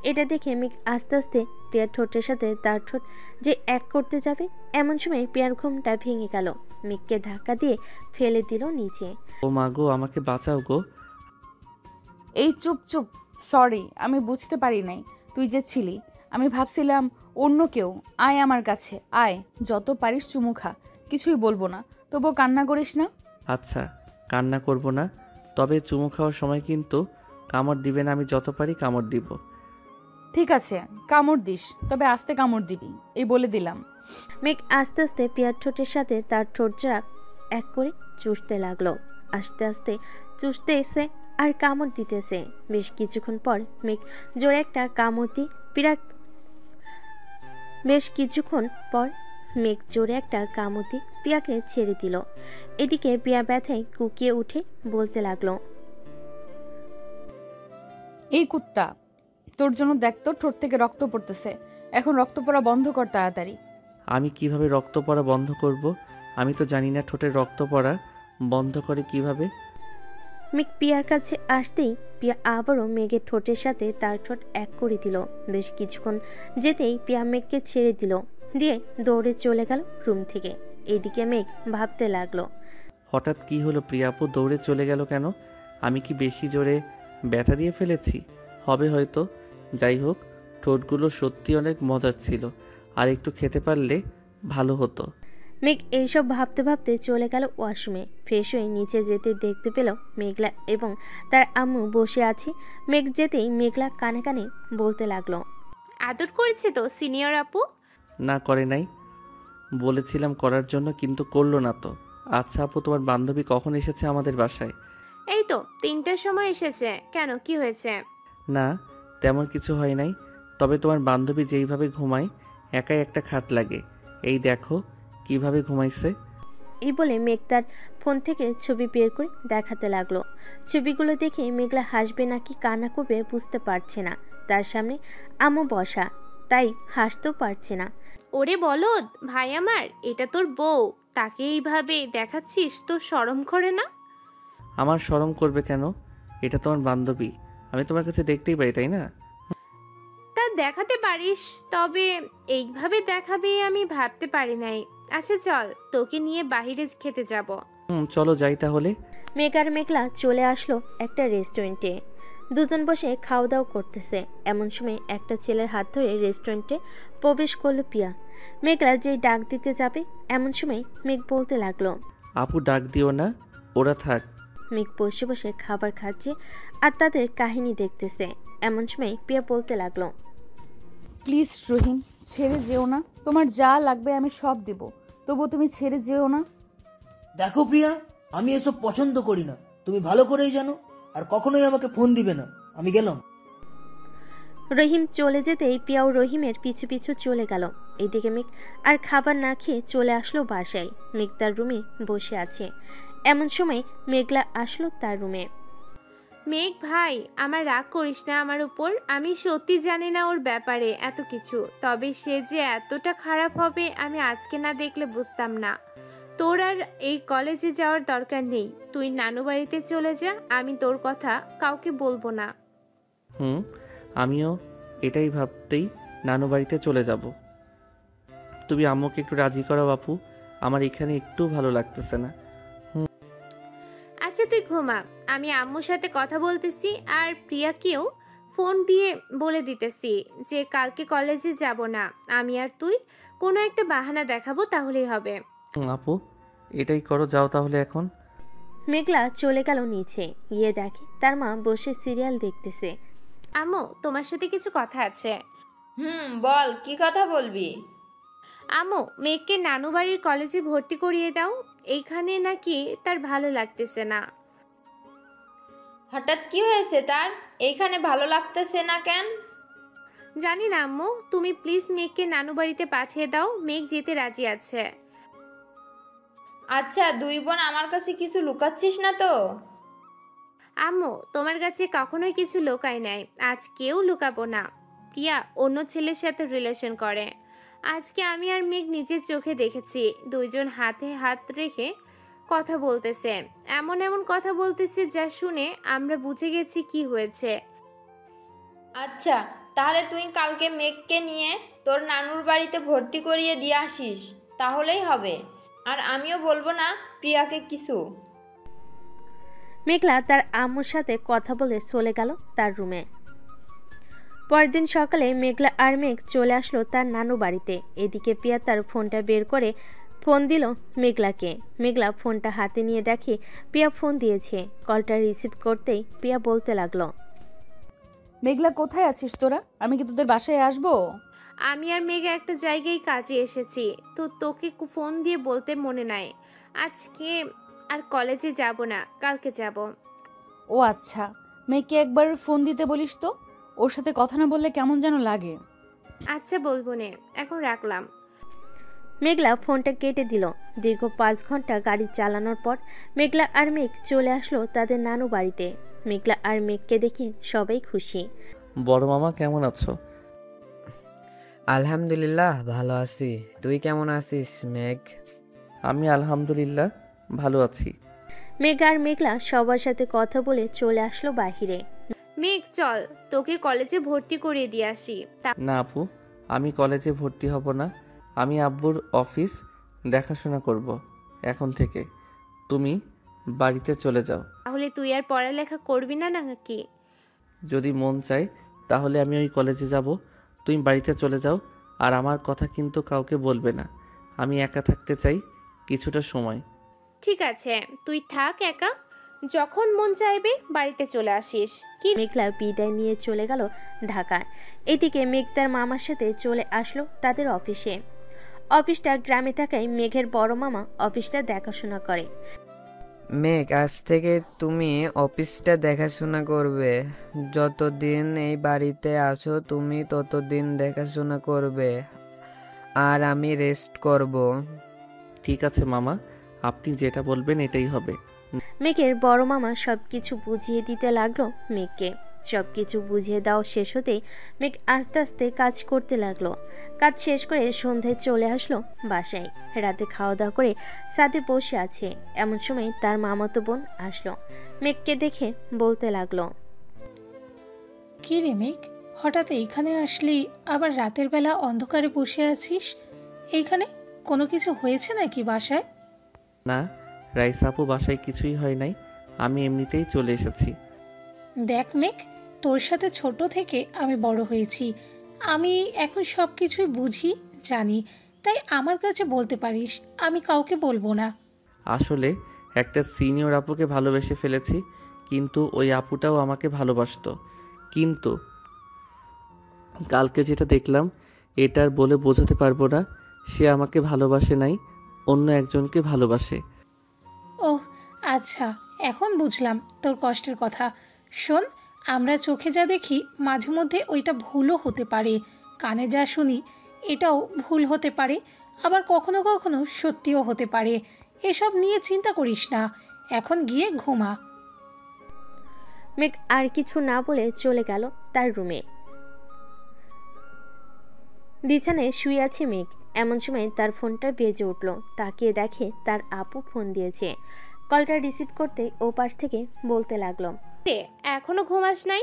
এটা দেখে মেঘ আস্তে আস্তে পিয়ার ঠোঁটের সাথে তার ঠোঁট যে এক করতে যাবে, এমন সময় পিয়ার ঘুমটা ভেঙে গেল। মেঘকে ধাক্কা দিয়ে ফেলে দিল নিচে। ও মা গো, আমাকে বাঁচাও গো। এই চুপ চুপ, সরি, আমি বুঝতে পারি নাই তুই যে ছিলি। আমি ভাবছিলাম অন্য কেউ। আয় আমার কাছে, আয়, যত পারিস চুমু খা, কিছুই বলবো না, তবুও কান্না করিস না। আচ্ছা, কান্না করব না, তবে চুমু খাওয়ার সময় কিন্তু কামড় দিবে না। আমি যত পারি কামড় দিব। ঠিক আছে, কামড় দিস, তবে আস্তে কামড় দিবি, এই বলে দিলাম। মেঘ আস্তে আস্তে পিয়ার ঠোঁটের সাথে তার ঠোঁটটা এক করে চুষতে লাগলো। আস্তে আস্তে চুষতে এসে আর কামড় দিতেছে। বেশ কিছুক্ষণ পর মেঘ জোরে একটা কামড় দিয়ে পিয়াকে ছেড়ে দিল। এদিকে পিয়া ব্যথায় কুকিয়ে উঠে বলতে লাগলো, এই কুত্তা, তোর জন্য দেখতো ঠোঁট থেকে রক্ত পড়তেছে, এখন রক্ত পড়া বন্ধ কর তাড়াতাড়ি। আমি কিভাবে রক্ত পড়া বন্ধ করব? আমি তো জানি না ঠোঁটের রক্ত পড়া বন্ধ করে কিভাবে। মেঘ পিয়ার কাছে আসতেই পিয়া আবারও মেঘের ঠোঁটের সাথে তার ঠোঁট এক করে দিল। বেশ কিছুক্ষণ যেতেই পিয়া মেঘকে ছেড়ে দিল, দিয়ে দৌড়ে চলে গেল রুম থেকে। এদিকে মেঘ ভাবতে লাগলো, হঠাৎ কি হলো? প্রিয়া আপু দৌড়ে চলে গেল কেন? আমি কি বেশি জোরে ব্যথা দিয়ে ফেলেছি? হবে হয়তো। যাই হোক, ঠোঁটগুলো সত্যি অনেক মজার ছিল, আর একটু খেতে পারলে ভালো হতো। মেঘ এইসব ভাবতে ভাবতে চলে গেল ওয়াশরুমে। ফ্রেশ হয়ে নিচে যেতে দেখতে পেল মেঘলা এবং তার আম্মু বসে আছে। মেঘ যেতেই মেঘলা কানে কানে বলতে লাগলো, আদর করেছে তো সিনিয়র আপু? না, করে নাই। বলেছিলাম করার জন্য, কিন্তু করলো না তো। আচ্ছা আপু, তোমার বান্ধবী কখন এসেছে আমাদের বাসায়? এই তো 3টার সময় এসেছে। কেন, কি হয়েছে? না, তেমন কিছু হয় নাই। তবে তোমার বান্ধবী যেইভাবে ঘুমায়, একাই একটা খাট লাগে। এই দেখো কিভাবে ঘুমাইছে। এই বলে মেঘ তার ফোন থেকে ছবি বের করে দেখাতে লাগলো। ছবিগুলো দেখে মেঘলা হাসবে নাকি কান্না করবে বুঝতে পারছে না। তার সামনে আম্মু বসা, তাই হাসতেও পারছে না। ওরে বলদ ভাই আমার, এটা তোর বউ, তাকে এইভাবে দেখাচ্ছিস, তোর শরম করে না? আমার শরম করবে কেন? এটা তোমার বান্ধবী, আমি তোমার কাছে দেখতেই পাই, তাই না? তা দেখাতে পারিস, তবে এইভাবে দেখাবে আমি ভাবতে পারি নাই। আচ্ছা চল, তোকে নিয়ে বাইরে খেতে যাব। চলো যাই তাহলে। মেঘ আর মেঘলা চলে আসলো একটা রেস্টুরেন্টে। দুজন বসে খাওয়া দাওয়া করতেছে। এমন সময় একটা ছেলের হাত ধরে রেস্টুরেন্টে প্রবেশ করলো পিয়া। মেঘলা যেই ডাক দিতে যাবে, এমন সময় মেঘ বলতে লাগলো, আপু ডাক দিও না, ওরা থাক। মেঘ বসে বসে খাবার খাচ্ছে আর তাদের কাহিনী দেখতেছে। এমন সময় পিয়া বলতে লাগলো, প্লিজ রহিম, ছেড়ে যেও না, তোমার যা লাগবে আমি সব দেব, তবু তুমি ছেড়ে যেও না। দেখো প্রিয়া, আমি এসব পছন্দ করি না, তুমি ভালো করেই জানো। আর কখনোই আমাকে ফোন দিবে না, আমি গেলাম। রহিম চলে যেতেই পিয়াও রহিমের পিছু পিছু চলে গেল। এদিকে মেঘ আর খাবার না খেয়ে চলে আসলো বাসায়। মেঘ তার রুমে বসে আছে। এমন সময় মেঘলা আসলো তার রুমে। মেঘ ভাই, আমার রাগ করিস না আমার উপর। আমি সত্যি জানি না ওর ব্যাপারে এত কিছু, তবে সে যে এতটা খারাপ হবে আমি আজকে না দেখলে বুঝতাম না। তোর আর এই কলেজে যাওয়ার দরকার নেই, তুই নানু বাড়িতে চলে যা, আমি তোর কথা কাউকে বলবো না। আমিও এটাই ভাবতেই নানু বাড়িতে চলে যাব। তুমি আম্মুকে একটু রাজি করো বাপু, আমার এখানে একটু ভালো লাগতেছে না। আচ্ছা তুই ঘুমা, আমি আম্মুর সাথে কথা বলতেছি। আর প্রিয়াকেও ফোন দিয়ে বলে দিতেছি যে কালকে কলেজে যাব না, আমি আর তুই কোনো একটা বাহানা দেখাবো, তাহলেই হবে। আপু এটাই করো, যাও তাহলে এখন। মেঘলা চলে গেল নিচে, গিয়ে দেখে তার মা বসে সিরিয়াল দেখতেছে। আম্মু, তোমার সাথে কিছু কথা আছে। বল, কি কথা বলবি? আম্মু, মেয়েকে নানু বাড়ির কলেজে ভর্তি করিয়ে দাও, এইখানে নাকি তার ভালো লাগতেছে না। হঠাৎ কি হয়েছে তার? এইখানে ভালো লাগতেছে না কেন? জানি না আম্মু, তুমি প্লিজ মেয়েকে নানু বাড়িতে পাঠিয়ে দাও, মেঘ যেতে রাজি আছে। আচ্ছা, দুই বোন আমার কাছে কিছু লুকাচ্ছিস না তো? আম্মু, তোমার কাছে কখনোই কিছু লুকাই নাই, আজকেও লুকাবো না। প্রিয়া অন্য ছেলের সাথে রিলেশন করে। আজকে আমি আর মেঘ নিজের চোখে দেখেছি, দুইজন হাতে হাত রেখে কথা বলতেছে, এমন এমন কথা বলতেছে যা শুনে আমরা বুঝে গেছি কি হয়েছে। আচ্ছা, তাহলে তুই কালকে মেঘকে নিয়ে তোর নানুর বাড়িতে ভর্তি করিয়ে দিয়ে আসিস, তাহলেই হবে। আর আমিও বলবো না প্রিয়াকে কিছু। মেঘলা তার আম্মুর সাথে কথা বলে চলে গেল তার রুমে। পরের দিন সকালে মেঘলা আর মেঘ চলে আসলো তার নানু বাড়িতে। এদিকে প্রিয়া তার ফোনটা বের করে ফোন দিল মেঘলাকে। মেঘলা ফোনটা হাতে নিয়ে দেখে প্রিয়া ফোন দিয়েছে। কলটা রিসিভ করতেই প্রিয়া বলতে লাগলো, মেঘলা কোথায় আছিস তোরা? আমি কি তোদের বাসায় আসবো? আমি আর মেঘ একটা জায়গায় কাজে এসেছি, তো তোকে ফোন দিয়ে বলতে মনে নাই। আজকে আর কলেজে যাব না, কালকে যাব। ও আচ্ছা, মেয়েকে একবার ফোন দিতে বলিস তো, ওর সাথে কথা না বললে কেমন যেন লাগে। আচ্ছা বলবো নে, এখন রাখলাম। মেঘলা ফোনটা কেটে দিল। দীর্ঘ 5 ঘন্টা গাড়ি চালানোর পর মেঘলা আর মেঘ চলে আসলো তাদের নানু বাড়িতে। মেঘলা আর মেঘকে দেখে সবাই খুশি। বড় মামা কেমন আছো? আলহামদুলিল্লাহ ভালো আছি, তুই কেমন আছিস মেঘ? আমি আলহামদুলিল্লাহ ভালো আছি। মেঘ আর মেঘলা সবার সাথে কথা বলে চলে আসলো বাহিরে। মেঘ চল, তোকে কলেজে ভর্তি করিয়ে দিয়ে আসি। না আপু, আমি কলেজে ভর্তি হব না। আমি আব্বুর অফিস দেখাশোনা করব এখন থেকে। তুমি বাড়িতে চলে যাও। তাহলে তুই আর পড়ালেখা করবি না নাকি? যদি মন চায় তাহলে আমি ওই কলেজে যাব, তুমি বাড়িতে চলে যাও। আর আমার কথা কিন্তু কাউকে বলবে না। আমি একা থাকতে চাই কিছুটা সময়। ঠিক আছে, তুই থাক একা, যখন মন চাইবে বাড়িতে চলে আসিস। কি? মেঘলা বিদায় নিয়ে চলে গেল ঢাকায়। এদিকে মেঘ তার মামার সাথে চলে আসলো তাদের অফিসে। অফিসটা গ্রামে থাকায় মেঘের বড় মামা অফিসটা দেখাশোনা করে। মেঘ, আজ থেকে তুমি অফিসটা দেখাশোনা করবে। যতদিন এই বাড়িতে আছো তুমি ততদিন দেখাশোনা করবে, আর আমি রেস্ট করব। ঠিক আছে মামা, আপনি যেটা বলবেন এটাই হবে। মেঘের বড় মামা সবকিছু বুঝিয়ে দিতে লাগলো মেঘকে। সবকিছু বুঝিয়ে দেওয়া শেষ হতেই মেঘ আস্তে আস্তে কাজ করতে লাগলো। কাজ শেষ করে সন্ধ্যায় চলে আসলো বাসায়। রাতে খাওয়া দাওয়া করে সাথে বসে আছে, এমন সময় তার মামাতো বোন আসলো। মেঘকে দেখে বলতে লাগলো, কি রে মেঘ, হঠাৎ এইখানে আসলি, আবার রাতের বেলা অন্ধকারে বসে আছিস? এইখানে কোনো কিছু হয়েছে নাকি বাসায়? না রাইসা আপু, বাসায় কিছুই হয় নাই, আমি এমনিতেই চলে এসেছি। দেখ মেঘ, তোর সাথে ছোট থেকে আমি বড় হয়েছি, আমি এখন সব কিছুই বুঝি জানি, তাই আমার কাছে বলতে পারিস, আমি কাউকে বলবো না। আসলে একটা সিনিয়র আপুকে ভালোবেসে ফেলেছি, কিন্তু ওই আপুটাও আমাকে ভালোবাসতো। কিন্তু কালকে যেটা দেখলাম এটার বলে বোঝাতে পারবো না। সে আমাকে ভালোবাসে নাই, অন্য একজনকে ভালোবাসে। ওহ আচ্ছা, এখন বুঝলাম তোর কষ্টের কথা। শোন, আমরা চোখে যা দেখি মাঝে মধ্যে ওইটা ভুলও হতে পারে, কানে যা শুনি এটাও ভুল হতে পারে, আবার কখনো কখনো সত্যিও হতে পারে। এসব নিয়ে চিন্তা করিস না, এখন গিয়ে ঘুমা। মেঘ আর কিছু না বলে চলে গেল তার রুমে। বিছানায় শুয়ে আছে মেঘ, এমন সময় তার ফোনটা বেজে উঠল। তাকিয়ে দেখে তার আপু ফোন দিয়েছে। কলটা রিসিভ করতে ও পাশ থেকে বলতে লাগলো, এখনো ঘুমাস নাই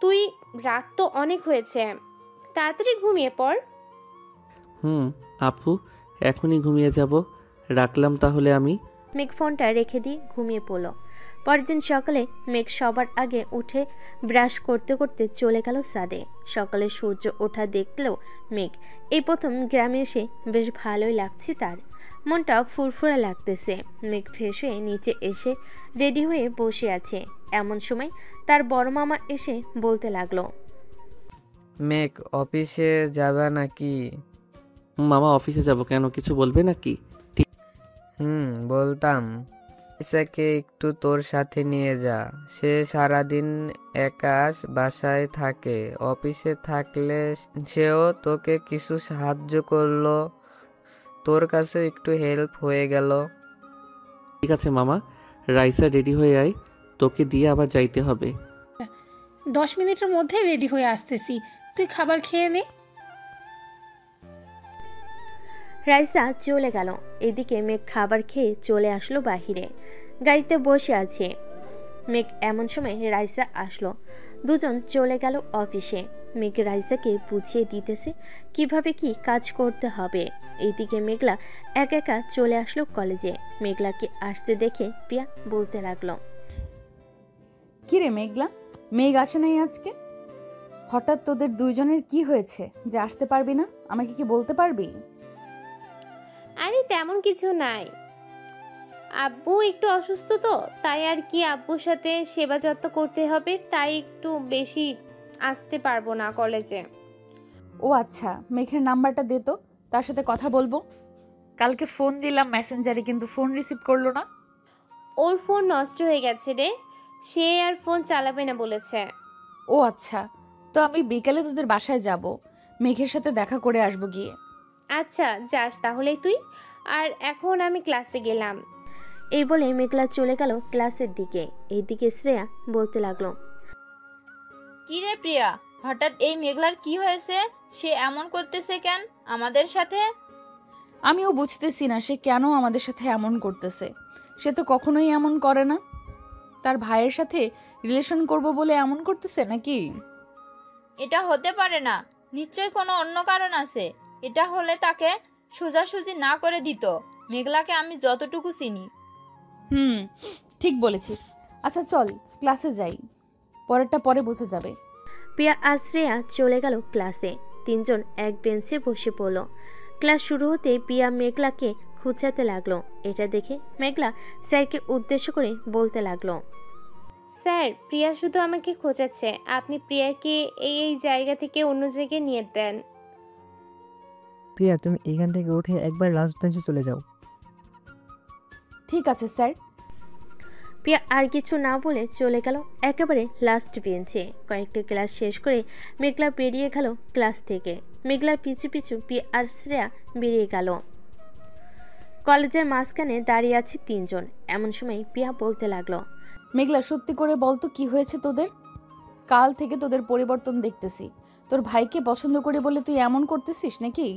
তুই? রাত তো অনেক হয়েছে, তাড়াতাড়ি ঘুমিয়ে পড়। আপু, এখনই ঘুমিয়ে যাব। রাখলাম তাহলে আমি। মেঘ ফোনটা রেখে দিয়ে ঘুমিয়ে পড়ল। পরের দিন সকালে মেঘ সবার আগে উঠে ব্রাশ করতে করতে চলে গেল ছাদে। সকালে সূর্য ওঠা দেখলেও মেঘ এই প্রথম গ্রামে এসে বেশ ভালোই লাগছে তার। মনটা ফুরফুরে লাগতেছে। মেঘ ফ্রেশ হয়ে নিচে এসে রেডি হয়ে বসে আছে। এমন সময় তার বড় মামা এসে বলতে লাগলো, মেঘ অফিসে যাবে নাকি? মামা অফিসে যাব কেন, কিছু বলবে নাকি? বলতাম ইসাকে একটু তোর সাথে নিয়ে যা। সে সারাদিন একা বাসায় থাকে, অফিসে থাকলে সেও তোকে কিছু সাহায্য করলো, তোর কাছে একটু হেল্প হয়ে গেল। ঠিক আছে মামা, রাইসা রেডি হয়ে আয়, তোকে দিয়ে আবার যাইতে হবে। 10 মিনিটের মধ্যে রেডি হয়ে আসতেছি, তুই খাবার খেয়ে নে। রাইসা চলে গেল। এদিকে মেঘ খাবার খেয়ে চলে আসলো বাহিরে, গাড়িতে বসে আছে। মেঘ এমন সময় রাইসা আসলো। দুজন চলে গেল অফিসে। মেঘ রাইসাকে বুঝিয়ে দিতেছে কিভাবে কি কাজ করতে হবে। এইদিকে মেঘলা একা একা চলে আসলো কলেজে। মেঘলাকে আসতে দেখে পিয়া বলতে লাগলো, কি রে মেঘলা, মেঘ আসে নাই আজকে? হঠাৎ তোদের দুইজনের কি হয়েছে যে আসতে পারবি না? আমাকে কি বলতে পারবি? আরে তেমন কিছু নাই, আব্বু একটু অসুস্থ তো, তাই আর কি আব্বুর সাথে সেবা যত্ন করতে হবে, তাই একটু বেশি আসতে পারবো না কলেজে। ও আচ্ছা, মেঘের নাম্বারটা দে তো, তার সাথে কথা বলবো। কালকে ফোন দিলাম মেসেঞ্জারে, কিন্তু ফোন রিসিভ করলো না। ওর ফোন নষ্ট হয়ে গেছে রে, সে আর ফোন চালাবে না বলেছে। ও আচ্ছা, তো আমি বিকালে তোদের বাসায় যাব, মেঘের সাথে দেখা করে আসবো গিয়ে। আচ্ছা যাস তাহলে তুই, আর এখন আমি ক্লাসে গেলাম। এই বলে মেঘলা চলে গেল ক্লাসের দিকে। এইদিকে শ্রেয়া বলতে লাগলো, কি রে প্রিয়া, হঠাৎ এই মেঘলার কি হয়েছে? সে এমন করতেছে কেন আমাদের সাথে? আমিও বুঝতেছি না সে কেন আমাদের সাথে এমন করতেছে। সে তো কখনোই এমন করে না। তার ভাইয়ের সাথে রিলেশন করব বলে এমন করতেছে নাকি? এটা হতে পারে না, নিশ্চয়ই কোনো অন্য কারণ আছে। এটা হলে তাকে সোজাসুজি না করে দিত। মেঘলাকে আমি যতটুকু চিনি। ঠিক বলেছিস। আচ্ছা চল ক্লাসে যাই, পরেরটা পরে বুঝে যাবে। পিয়া আর শ্রেয়া চলে গেল ক্লাসে। তিনজন এক বেঞ্চে বসে পড়ল। ক্লাস শুরু হতে পিয়া মেঘলাকে খুঁচাতে লাগলো। এটা দেখে মেঘলা স্যারকে উদ্দেশ্য করে বলতে লাগলো, স্যার প্রিয়া শুধু আমাকে খোঁজাচ্ছে, আপনি প্রিয়াকে এই জায়গা থেকে অন্য জায়গায় নিয়ে দেন। প্রিয়া, তুমি এখান থেকে উঠে একবার লাস্ট বেঞ্চে চলে যাও। ঠিক আছে স্যার। পিয়া আর কিছু না বলে চলে গেল একেবারে লাস্ট বেঞ্চে। কয়েকটি ক্লাস শেষ করে মেঘলা বেরিয়ে গেল ক্লাস থেকে। মেঘলার পিছু পিছু পিয়া আর শ্রেয়া বেরিয়ে গেল। কলেজের মাঝখানে দাঁড়িয়ে আছে তিনজন। এমন সময় পিয়া বলতে লাগলো, মেঘলা সত্যি করে বলতো কি হয়েছে তোদের? কাল থেকে তোদের পরিবর্তন দেখতেছি। তোর ভাইকে পছন্দ করে বলে তুই এমন করতেছিস নাকি?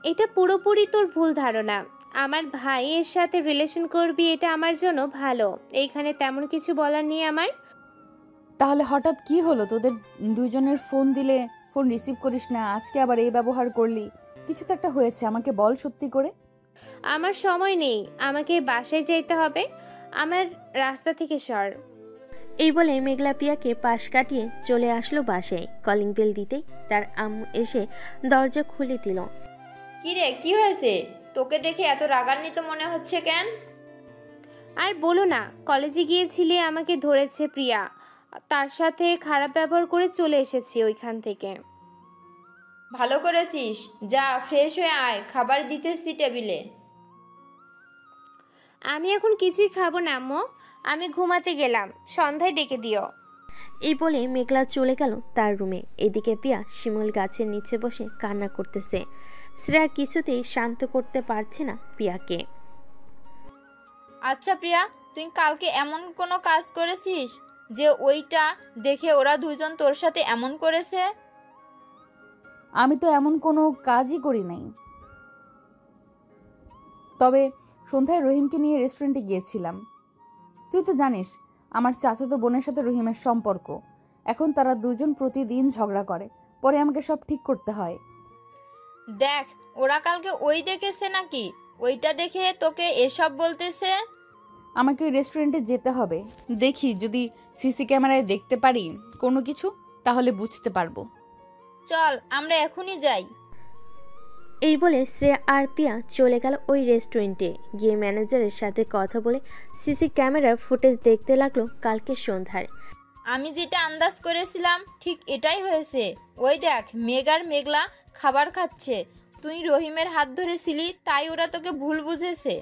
এটা পুরোপুরি তোর ভুল ধারণা। আমার ভাইয়ের সাথে রিলেশন করবি এটা আমার জন্য ভালো, এইখানে তেমন কিছু বলার নেই আমার। তাহলে হঠাৎ কি হলো তোদের দুইজনের? ফোন দিলে ফোন রিসিভ করিস না, আজকে আবার এই ব্যবহার করলি। কিছু তো একটা হয়েছে, আমাকে বল সত্যি করে। আমার সময় নেই, আমাকে বাসায় যেতে হবে, আমার রাস্তা থেকে সর। এই বলে মেঘলা পিয়াকে পাশ কাটিয়ে চলে আসলো বাসায়। কলিং বেল দিতেই তার আম্মু এসে দরজা খুলে দিল। কি রে, কি হয়েছে? তোকে দেখে এত রাগান্বিত মনে হচ্ছে কেন? আর বলো না, কলেজে গিয়েছিলে, আমাকে ধরেছে প্রিয়া, তার সাথে খারাপ ব্যবহার করে চলে এসেছি ওইখান থেকে। ভালো করেছিস, যা ফ্রেশ হয়ে আয়, খাবার দিতেছি টেবিলে। আমি এখন কিছুই খাবো না আম্মু, আমি ঘুমাতে গেলাম, সন্ধ্যায় ডেকে দিও। এই বলে মেঘলা চলে গেল তার রুমে। এদিকে পিয়া শিমুল গাছের নিচে বসে কান্না করতেছে। শ্রেয়া কিছুতেই শান্ত করতে পারছে না পিয়াকে। আচ্ছা প্রিয়া, তুই কালকে এমন কোনো কাজ করেছিস যে ওইটা দেখে ওরা দুজন তোর সাথে এমন করেছে? আমি তো এমন কোনো কাজই করি নাই। তবে সন্ধ্যায় রহিমকে নিয়ে রেস্টুরেন্টে গিয়েছিলাম। তুই তো জানিস আমার চাচাতো বোনের সাথে রহিমের সম্পর্ক। এখন তারা দুজন প্রতিদিন ঝগড়া করে, পরে আমাকে সব ঠিক করতে হয়। দেখ, ওরা কালকে ওই দেখেছে নাকি? ওইটা দেখে তোকে এসব বলতেছে? আমাকে ওই রেস্টুরেন্টে যেতে হবে। দেখি যদি সিসি ক্যামেরায় দেখতে পারি কোনো কিছু, তাহলে বুঝতে পারবো। চল আমরা এখনই যাই। এই বলে শ্রেয়া আর পিয়া চলে গেল ওই রেস্টুরেন্টে। গিয়ে ম্যানেজারের সাথে কথা বলে সিসি ক্যামেরার ফুটেজ দেখতে লাগলো কালকে সন্ধ্যার। আমি যেটা আন্দাজ করেছিলাম ঠিক এটাই হয়েছে। ওই দেখ, মেঘ আর মেঘলা খাবার খাচ্ছে। তুই রহিমের হাত ধরেছিলি, তাই ওরা তোকে ভুল বুঝেছে।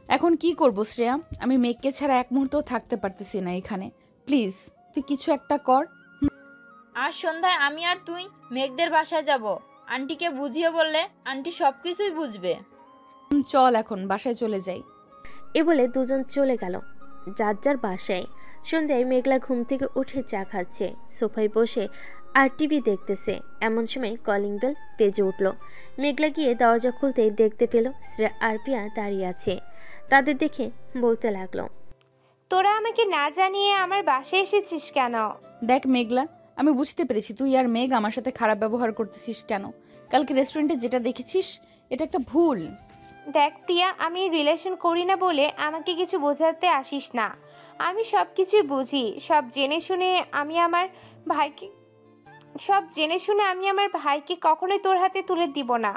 এখন কি করব শ্রেয়া? আমি মেঘকে ছাড়া এক মুহূর্তও থাকতে পারতেছি না এখানে। প্লিজ তুই কিছু একটা কর। আজ সন্ধ্যায় আমি আর তুই মেঘদের বাসায় যাব। আন্টিকে বুঝিয়ে বললে আন্টি সবকিছুই বুঝবে। চল এখন বাসায় চলে যাই। এ বলে দুজন চলে গেল যার যার বাসায়। সন্ধ্যায় মেঘলা ঘুম থেকে উঠে চা খাচ্ছে, সোফায় বসে আর টিভি দেখতেছে। এমন সময় কলিং বেল বেজে উঠল। মেঘলা গিয়ে দরজা খুলতেই দেখতে পেল শ্রেয়া আর পিয়া দাঁড়িয়ে আছে। তাদের দেখে বলতে লাগলো, তোরা আমাকে না জানিয়ে আমার বাসায় এসেছিস কেন? দেখ মেঘলা, আমি বুঝতে পেরেছি তুই আর মেঘ আমার সাথে খারাপ ব্যবহার করতেছিস কেন। কালকে রেস্টুরেন্টে যেটা দেখেছিস এটা একটা ভুল। দেখ প্রিয়া, আমি রিলেশন করি না বলে আমাকে কিছু বোঝাতে আসিস না। আমি সব কিছুই বুঝি। সব জেনে শুনে আমি আমার ভাইকে কখনোই তোর হাতে তুলে দিব না।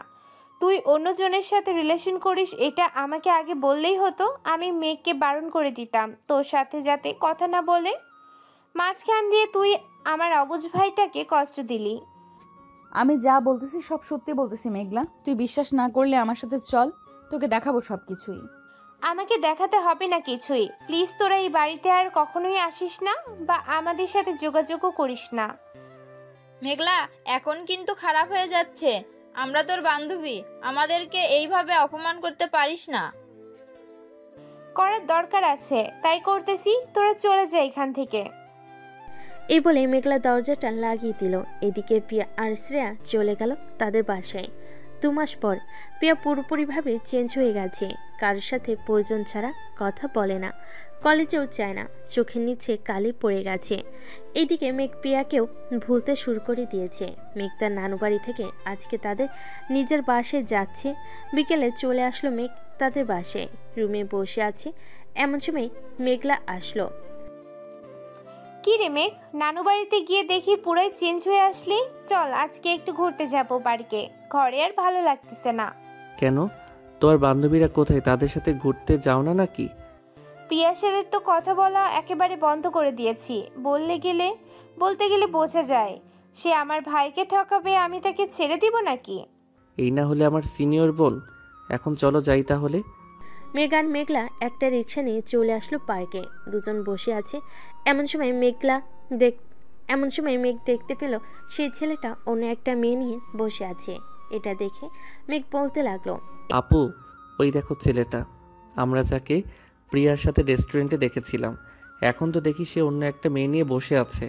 তুই অন্যজনের সাথে রিলেশন করিস এটা আমাকে আগে বললেই হতো। আমি মেঘকে বারণ করে দিতাম তোর সাথে যাতে কথা না বলে। মাঝখান দিয়ে তুই আমার অবুঝ ভাইটাকে কষ্ট দিলি। আমি যা বলতেছি সব সত্যি বলতেছি মেঘলা। তুই বিশ্বাস না করলে আমার সাথে চল, তোকে দেখাবো সব কিছুই। আমাকে দেখাতে হবে না কিছুই। প্লিজ তোরা এই বাড়িতে আর কখনোই আসিস না বা আমাদের সাথে যোগাযোগও করিস না। মেঘলা, এখন কিন্তু খারাপ হয়ে যাচ্ছে। আমরা তোর বান্ধবী, আমাদেরকে এইভাবে অপমান করতে পারিস না। করার দরকার আছে তাই করতেছি, তোরা চলে যা এখান থেকে। এই বলে মেঘলা দরজাটা লাগিয়ে দিল। এদিকে পিয়া আর শ্রেয়া চলে গেল তাদের বাসায়। 2 মাস পর পিয়া পুরোপুরিভাবে চেঞ্জ হয়ে গেছে। কারোর সাথে প্রয়োজন ছাড়া কথা বলে না, কলেজেও চায় না, চোখের নিচে কালি পড়ে গেছে। এইদিকে মেঘ পিয়াকেও ভুলতে শুরু করে দিয়েছে। মেঘ তার নানু বাড়ি থেকে আজকে তাদের নিজের বাসায় যাচ্ছে। বিকেলে চলে আসলো মেঘ তাদের বাসায়, রুমে বসে আছে। এমন সময় মেঘলা আসলো। কি রে মেঘ, নানু বাড়িতে গিয়ে দেখি পুরাই চেঞ্জ হয়ে আসলি। চল আজকে একটু ঘুরতে যাব বাড়িতে, ঘরে আর ভালো লাগতেছে না। কেন, তোর বান্ধবীরা কোথায়? তাদের সাথে ঘুরতে যাও না নাকি? প্রিয়ার সাথে তো কথা বলা একেবারে বন্ধ করে দিয়েছি। বলতে গেলে বোঝা যায় সে আমার ভাইকে ঠকাবে, আমি তাকে ছেড়ে দিব নাকি? এই না হলে আমার সিনিয়র বোন। এখন চলো যাই তাহলে। মেঘ আর মেঘলা একটা রিক্সা নিয়ে চলে আসলো পার্কে। দুজন বসে আছে। এমন সময় মেঘ দেখতে পেল সেই ছেলেটা অন্য একটা মেয়ে নিয়ে বসে আছে। এটা দেখে মেঘ বলতে লাগলো, আপু ওই দেখো ছেলেটা, আমরা যাকে প্রিয়ার সাথে রেস্টুরেন্টে দেখেছিলাম, এখন তো দেখি সে অন্য একটা মেয়ে নিয়ে বসে আছে।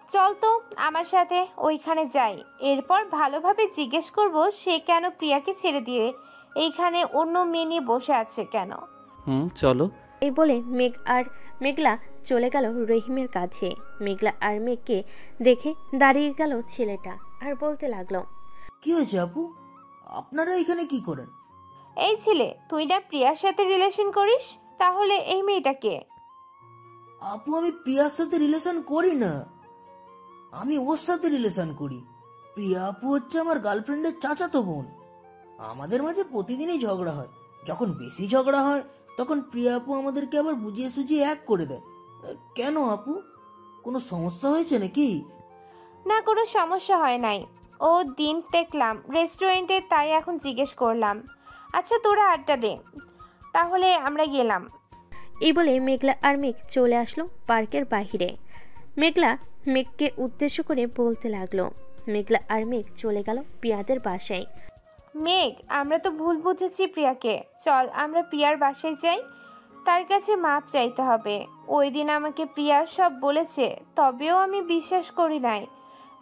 চল তো আমার সাথে ওইখানে যাই, এরপর ভালোভাবে জিজ্ঞেস করব সে কেন প্রিয়াকে ছেড়ে দিয়ে এইখানে অন্য মেয়ে নিয়ে বসে আছে কেন। চলো। এই বলে মেঘ আর মেঘলা চলে গেল রহিমের কাছে। মেঘলা আর মেঘকে দেখে দাঁড়িয়ে গেল ছেলেটা আর বলতে লাগলো, কি হয়েছে আপু, আপনারা এখানে কি করেন? এই ছেলে, তুই না প্রিয়ার সাথে রিলেশন করিস, তাহলে এই মেয়েটাকে? আপু আমি প্রিয়ার সাথে রিলেশন করি না, আমি ওর সাথে রিলেশন করি। প্রিয়া আপু হচ্ছে আমার গার্লফ্রেন্ডের চাচাতো বোন। আমাদের মাঝে প্রতিদিনই ঝগড়া হয়। যখন বেশি ঝগড়া হয় তখন প্রিয়া আপু আমাদেরকে আবার বুঝিয়ে সুঝিয়ে এক করে দেয়। কেন আপু, কোনো সমস্যা হয়েছে নাকি? না, কোনো সমস্যা হয় নাই। ও দিন দেখলাম রেস্টুরেন্টে, তাই এখন জিজ্ঞেস করলাম। আচ্ছা তোরা আড্ডা দে, তাহলে আমরা গেলাম। এই বলে মেঘলা আর মেঘ চলে আসলো পার্কের বাহিরে। মেঘলা মেঘকে উদ্দেশ্য করে বলতে লাগলো। মেঘলা আর মেঘ চলে গেল প্রিয়াদের বাসায়। মেঘ, আমরা তো ভুল বুঝেছি প্রিয়াকে, চল আমরা প্রিয়ার বাসায় যাই, তার কাছে মাপ চাইতে হবে। ওই দিন আমাকে প্রিয়া সব বলেছে, তবেও আমি বিশ্বাস করি নাই,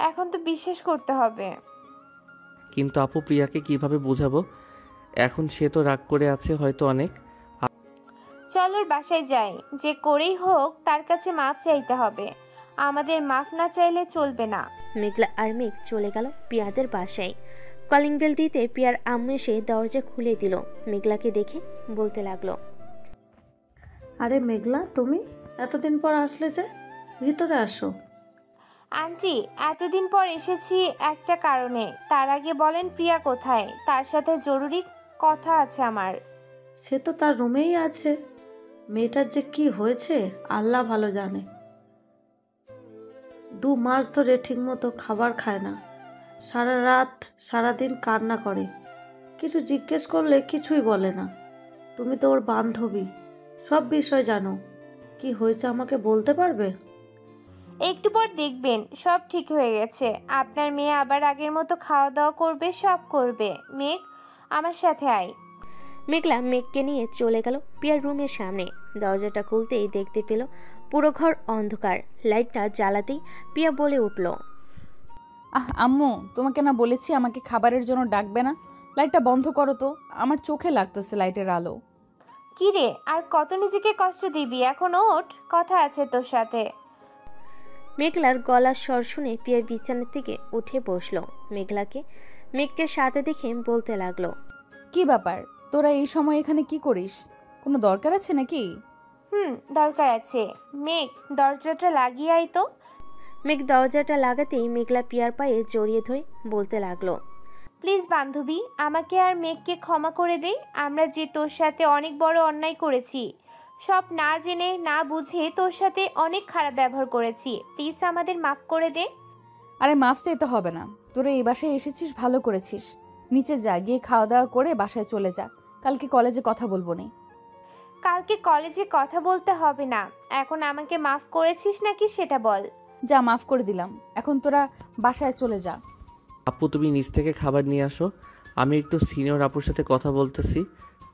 এখন তো বিশ্বাস করতে হবে। কিন্তু আপু প্রিয়াকে কিভাবে বোঝাবো? এখন সে তো রাগ করে আছে হয়তো অনেক। চল ওর বাসায় যাই, যে করেই হোক তার কাছে মাপ চাইতে হবে, আমাদের মাপ না চাইলে চলবে না। মেঘলা আর মেঘ চলে গেল প্রিয়াদের বাসায়। কলিং বেল দিতে প্রিয়ার আম্মু এসে দরজা খুলে দিল। মেঘলাকে দেখে বলতে লাগলো, আরে মেঘলা, তুমি এতদিন পর আসলে যে? ভিতরে আসো। আন্টি, এতদিন পর এসেছি একটা কারণে। তার আগে বলেন প্রিয়া কোথায়? তার সাথে জরুরি কথা আছে আমার। সে তো তার রুমেই আছে। মেয়েটার যে কি হয়েছে আল্লাহ ভালো জানে। 2 মাস ধরে ঠিকমতো খাবার খায় না, সারা রাত সারাদিন কান্না করে। কিছু জিজ্ঞেস করলে কিছুই বলে না। তুমি তো ওর বান্ধবী, সব বিষয় জানো। কি হয়েছে আমাকে বলতে পারবে? একটু পর দেখবেন সব ঠিক হয়ে গেছে। আপনার মেয়ে আবার আগের মতো খাওয়া দাওয়া করবে, সব করবে। মেঘ, আমার সাথে আয়। মেঘলা মেঘকে নিয়ে চলে গেল পিয়ার রুমের সামনে। দরজাটা খুলতেই দেখতে পেল পুরো ঘর অন্ধকার। লাইটটা জ্বালাতেই পিয়া বলে উঠল, আম্মু, তোমাকে না বলেছি আমাকে খাবারের জন্য ডাকবে না? লাইটটা বন্ধ করো তো, আমার চোখে লাগতেছে লাইটের আলো। কি রে, আর কত নিজেকে কষ্ট দিবি? এখন ওঠ, কথা আছে তোর সাথে। মেঘলার গলার স্বর শুনে পিয়ার বিছানা থেকে উঠে বসলো। মেঘকে সাথে দেখে বলতে লাগলো, কি ব্যাপার, তোরা এই সময় এখানে কি করিস? কোনো দরকার আছে নাকি? দরকার আছে। মেঘ, দরজাটা লাগিয়ে আয় তো। মেঘ দরজাটা লাগাতেই মেঘলা পিয়ার পায়ে জড়িয়ে ধরে বলতে লাগলো, প্লিজ বান্ধবী, আমাকে আর মেঘকে ক্ষমা করে দে। আমরা যে তোর সাথে অনেক বড় অন্যায় করেছি, সব না জেনে না বুঝে তোর সাথে অনেক খারাপ ব্যবহার করেছি। প্লিজ আমাদের মাফ করে দে। আরে মাফ চাইতে হবে না, তোরা এই বাসায় এসেছিস ভালো করেছিস। নিচে যা, গিয়ে খাওয়া দাওয়া করে বাসায় চলে যা। কালকে কলেজে কথা বলবো না। কালকে কলেজে কথা বলতে হবে না, এখন আমাকে মাফ করেছিস নাকি সেটা বল। যা, মাফ করে দিলাম, এখন তোরা বাসায় চলে যা। আপু, তুমি নিচ থেকে খাবার নিয়ে আসো। আমি একটু সিনিয়র আপুর সাথে কথা বলতেছি।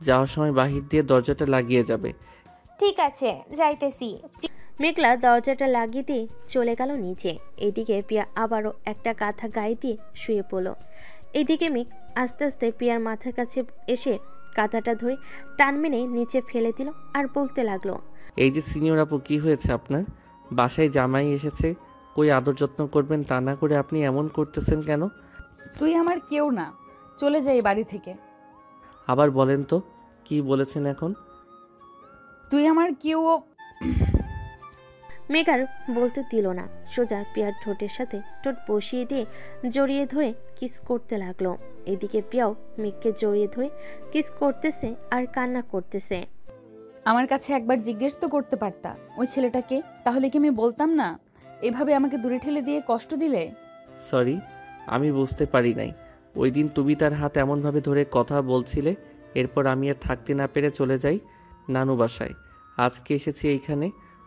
যাওয়ার সময় বাহির দিয়ে দরজাটা লাগিয়ে যাবে। ঠিক আছে, যাইতেছি। মেঘলা দরজাটা লাগিয়ে দিয়ে চলে গেল নিচে। এদিকে পিয়া আবারও একটা কাঁথা গায়ে দিয়ে শুয়ে পড়ল। এদিকে মেঘ আস্তে আস্তে পিয়ার মাথার কাছে এসে কাঁথাটা ধরে টান মেনে নিচে ফেলে দিল আর বলতে লাগলো, এই যে সিনিয়র আপু, কি হয়েছে আপনার? বাসায় জামাই এসেছে, কই আদর যত্ন করবেন তা না করে আপনি এমন করতেছেন কেন? তুই আমার কেউ না, চলে যাই বাড়ি থেকে। আবার বলেন তো, কি বলেছেন এখন? তুই আমার কেউ। মেঘার বলতে দিল না, সোজা পিয়ার ঠোঁটের সাথে ঠোঁট বসিয়ে দিয়ে জড়িয়ে ধরে কিস করতে লাগলো। এদিকে পিয়াও মেঘকে জড়িয়ে ধরে কিস করতেছে আর কান্না করতেছে। আমার কাছে একবার জিজ্ঞেস তো করতে পারতা ওই ছেলেটাকে, তাহলে কি আমি বলতাম না? এভাবে আমাকে দূরে ঠেলে দিয়ে কষ্ট দিলে। সরি, আমি বুঝতে পারি নাই। ওই দিন তুমি তার হাত এমনভাবে ধরে কথা বলছিলে, এরপর আমি আর থাকতে না পেরে চলে যাই নানু বাসায়। আজকে এসেছি এইখানে,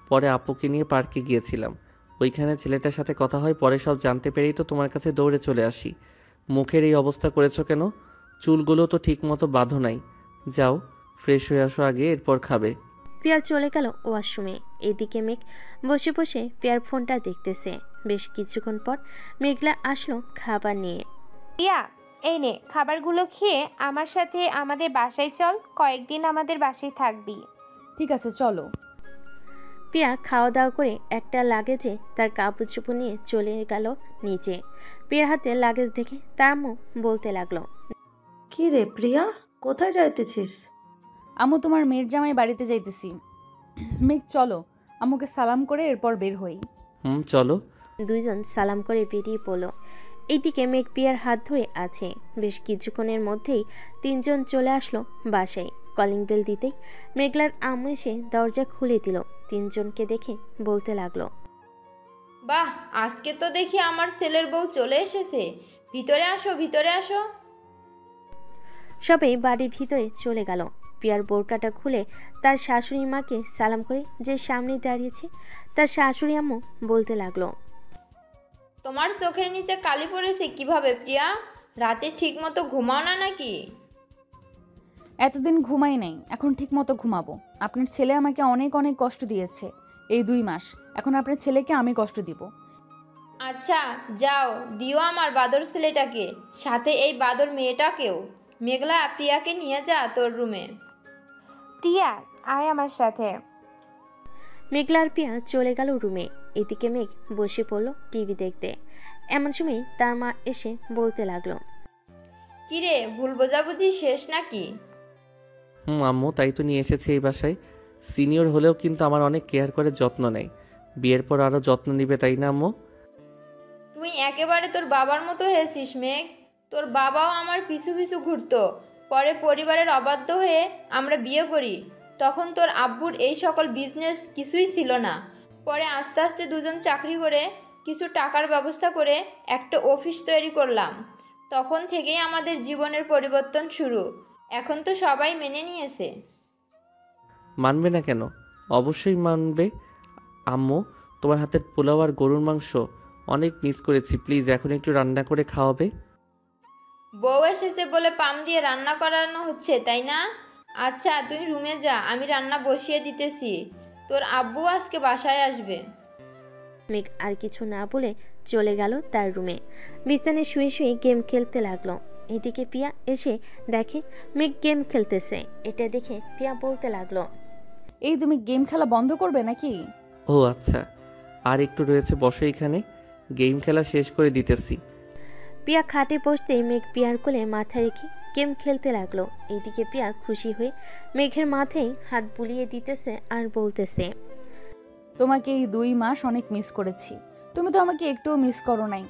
পরে আপুকে নিয়ে পার্কে গিয়েছিলাম। ওইখানে ছেলেটার সাথে কথা হয়, পরে সব জানতে পেরেই তো তোমার কাছে দৌড়ে চলে আসি। মুখের এই অবস্থা করেছো কেন? চুলগুলো তো ঠিক মতো বাঁধো নাই। যাও, ফ্রেশ হয়ে আসো আগে, এরপর খাবে। পিয়া চলে গেল ওয়াশরুমে। এদিকে মেঘ বসে বসে পিয়ার ফোনটা দেখতেছে। বেশ কিছুক্ষণ পর মেঘলা আসলো খাবার নিয়ে। পিয়া, এই নে খাবারগুলো খেয়ে আমার সাথে আমাদের বাসায় চল, কয়েকদিন আমাদের বাসায় থাকবি। ঠিক আছে, চলো। পিয়া খাওয়া দাওয়া করে একটা লাগেজে তার কাপড় চোপড় নিয়ে চলে গেল নিচে। পিয়ার হাতে লাগেজ দেখে তার মুখ বলতে লাগলো, কি রে প্রিয়া, কোথায় যাইতেছিস? আম্মু, তোমার মেয়ের জামাই বাড়িতে যাইতেছি। মেঘ চলো, আম্মুকে সালাম করে এরপর বের হই। চলো। দুইজন সালাম করে বেরিয়ে পড়ল। এইদিকে মেঘ পিয়ার হাত ধরে আছে। বেশ কিছুক্ষণের মধ্যেই তিনজন চলে আসলো বাসায়। কলিং বেল দিতেই মেঘলার আম্মু এসে দরজা খুলে দিল। তিনজনকে দেখে বলতে লাগলো, বাহ, আজকে তো দেখি আমার ছেলের বউ চলে এসেছে। ভিতরে আসো, ভিতরে আসো। সবাই বাড়ির ভিতরে চলে গেল। পিয়ার বোরকাটা খুলে তার শাশুড়ি মাকে সালাম করে যে সামনে দাঁড়িয়েছে তার শাশুড়ি আম্মু বলতে লাগলো, তোমার চোখের নিচে কালি পড়েছে কিভাবে প্রিয়া? রাতে ঠিক মতো ঘুমাও না নাকি? এতদিন ঘুমাই নাই, এখন ঠিক মতো ঘুমাবো। আপনার ছেলে আমাকে অনেক অনেক কষ্ট দিয়েছে এই 2 মাস, এখন আপনার ছেলেকে আমি কষ্ট দিব। আচ্ছা যাও, দিও আমার বাদর ছেলেটাকে, সাথে এই বাদর মেয়েটাকেও। মেঘলা, প্রিয়াকে নিয়ে যা তোর রুমে। প্রিয়া, আয় আমার সাথে। মেঘলার পিয়া চলে গেল রুমে। এদিকে মেঘ বসে পড়ল টিভি দেখতে। এমন সময় তার মা এসে বলতে লাগলো, কিরে, ভুল বোঝাবুঝি শেষ নাকি? আম্মু, তাই তো নিয়ে এসেছি এই বাসায়। সিনিয়র হলেও কিন্তু আমার অনেক কেয়ার করে যত্ন নেয়। বিয়ের পর আরও যত্ন নিবে, তাই না আম্মু? তুই একেবারে তোর বাবার মতো হয়েছিস মেঘ। তোর বাবাও আমার পিছু পিছু ঘুরতো। পরে পরিবারের অবাধ্য হয়ে আমরা বিয়ে করি। তখন তোর আব্বুর এই সকল বিজনেস কিছুই ছিল না। পরে আস্তে আস্তে দুজন চাকরি করে কিছু টাকার ব্যবস্থা করে একটা অফিস তৈরি করলাম। তখন থেকেই আমাদের জীবনের পরিবর্তন শুরু। এখন তো সবাই মেনে নিয়েছে। মানবে না কেন? অবশ্যই মানবে। আম্মু, তোমার হাতের পোলাও আর গরুর মাংস অনেক মিস করেছি। প্লিজ এখন একটু রান্না করে খাওয়াবে? বউ এসেছে বলে পাম দিয়ে রান্না করানো হচ্ছে, তাই না? আচ্ছা তুই রুমে যা, আমি রান্না বসিয়ে দিতেছি। তোর আব্বু আজকে বাসায় আসবে। মেঘ আর কিছু না বলে চলে গেল তার রুমে। বিছানায় শুয়ে শুয়ে গেম খেলতে লাগলো। এদিকে পিয়া এসে দেখে মেঘ গেম খেলতেছে। এটা দেখে পিয়া বলতে লাগলো, এই তুমি গেম খেলা বন্ধ করবে নাকি? ও আচ্ছা, আর একটু রয়েছে, বসো এখানে, গেম খেলা শেষ করে দিতেছি। পিয়া খাটে বসতেই মেঘ পিয়ার কোলে মাথা রেখে গেম খেলতে লাগলো। এইদিকে পিয়া খুশি হয়ে মেঘের মাথায় হাত বুলিয়ে দিতেছে আর বলতেছে, তোমাকে এই 2 মাস অনেক মিস করেছি। তুমি তো আমাকে একটুও মিস করো নাই।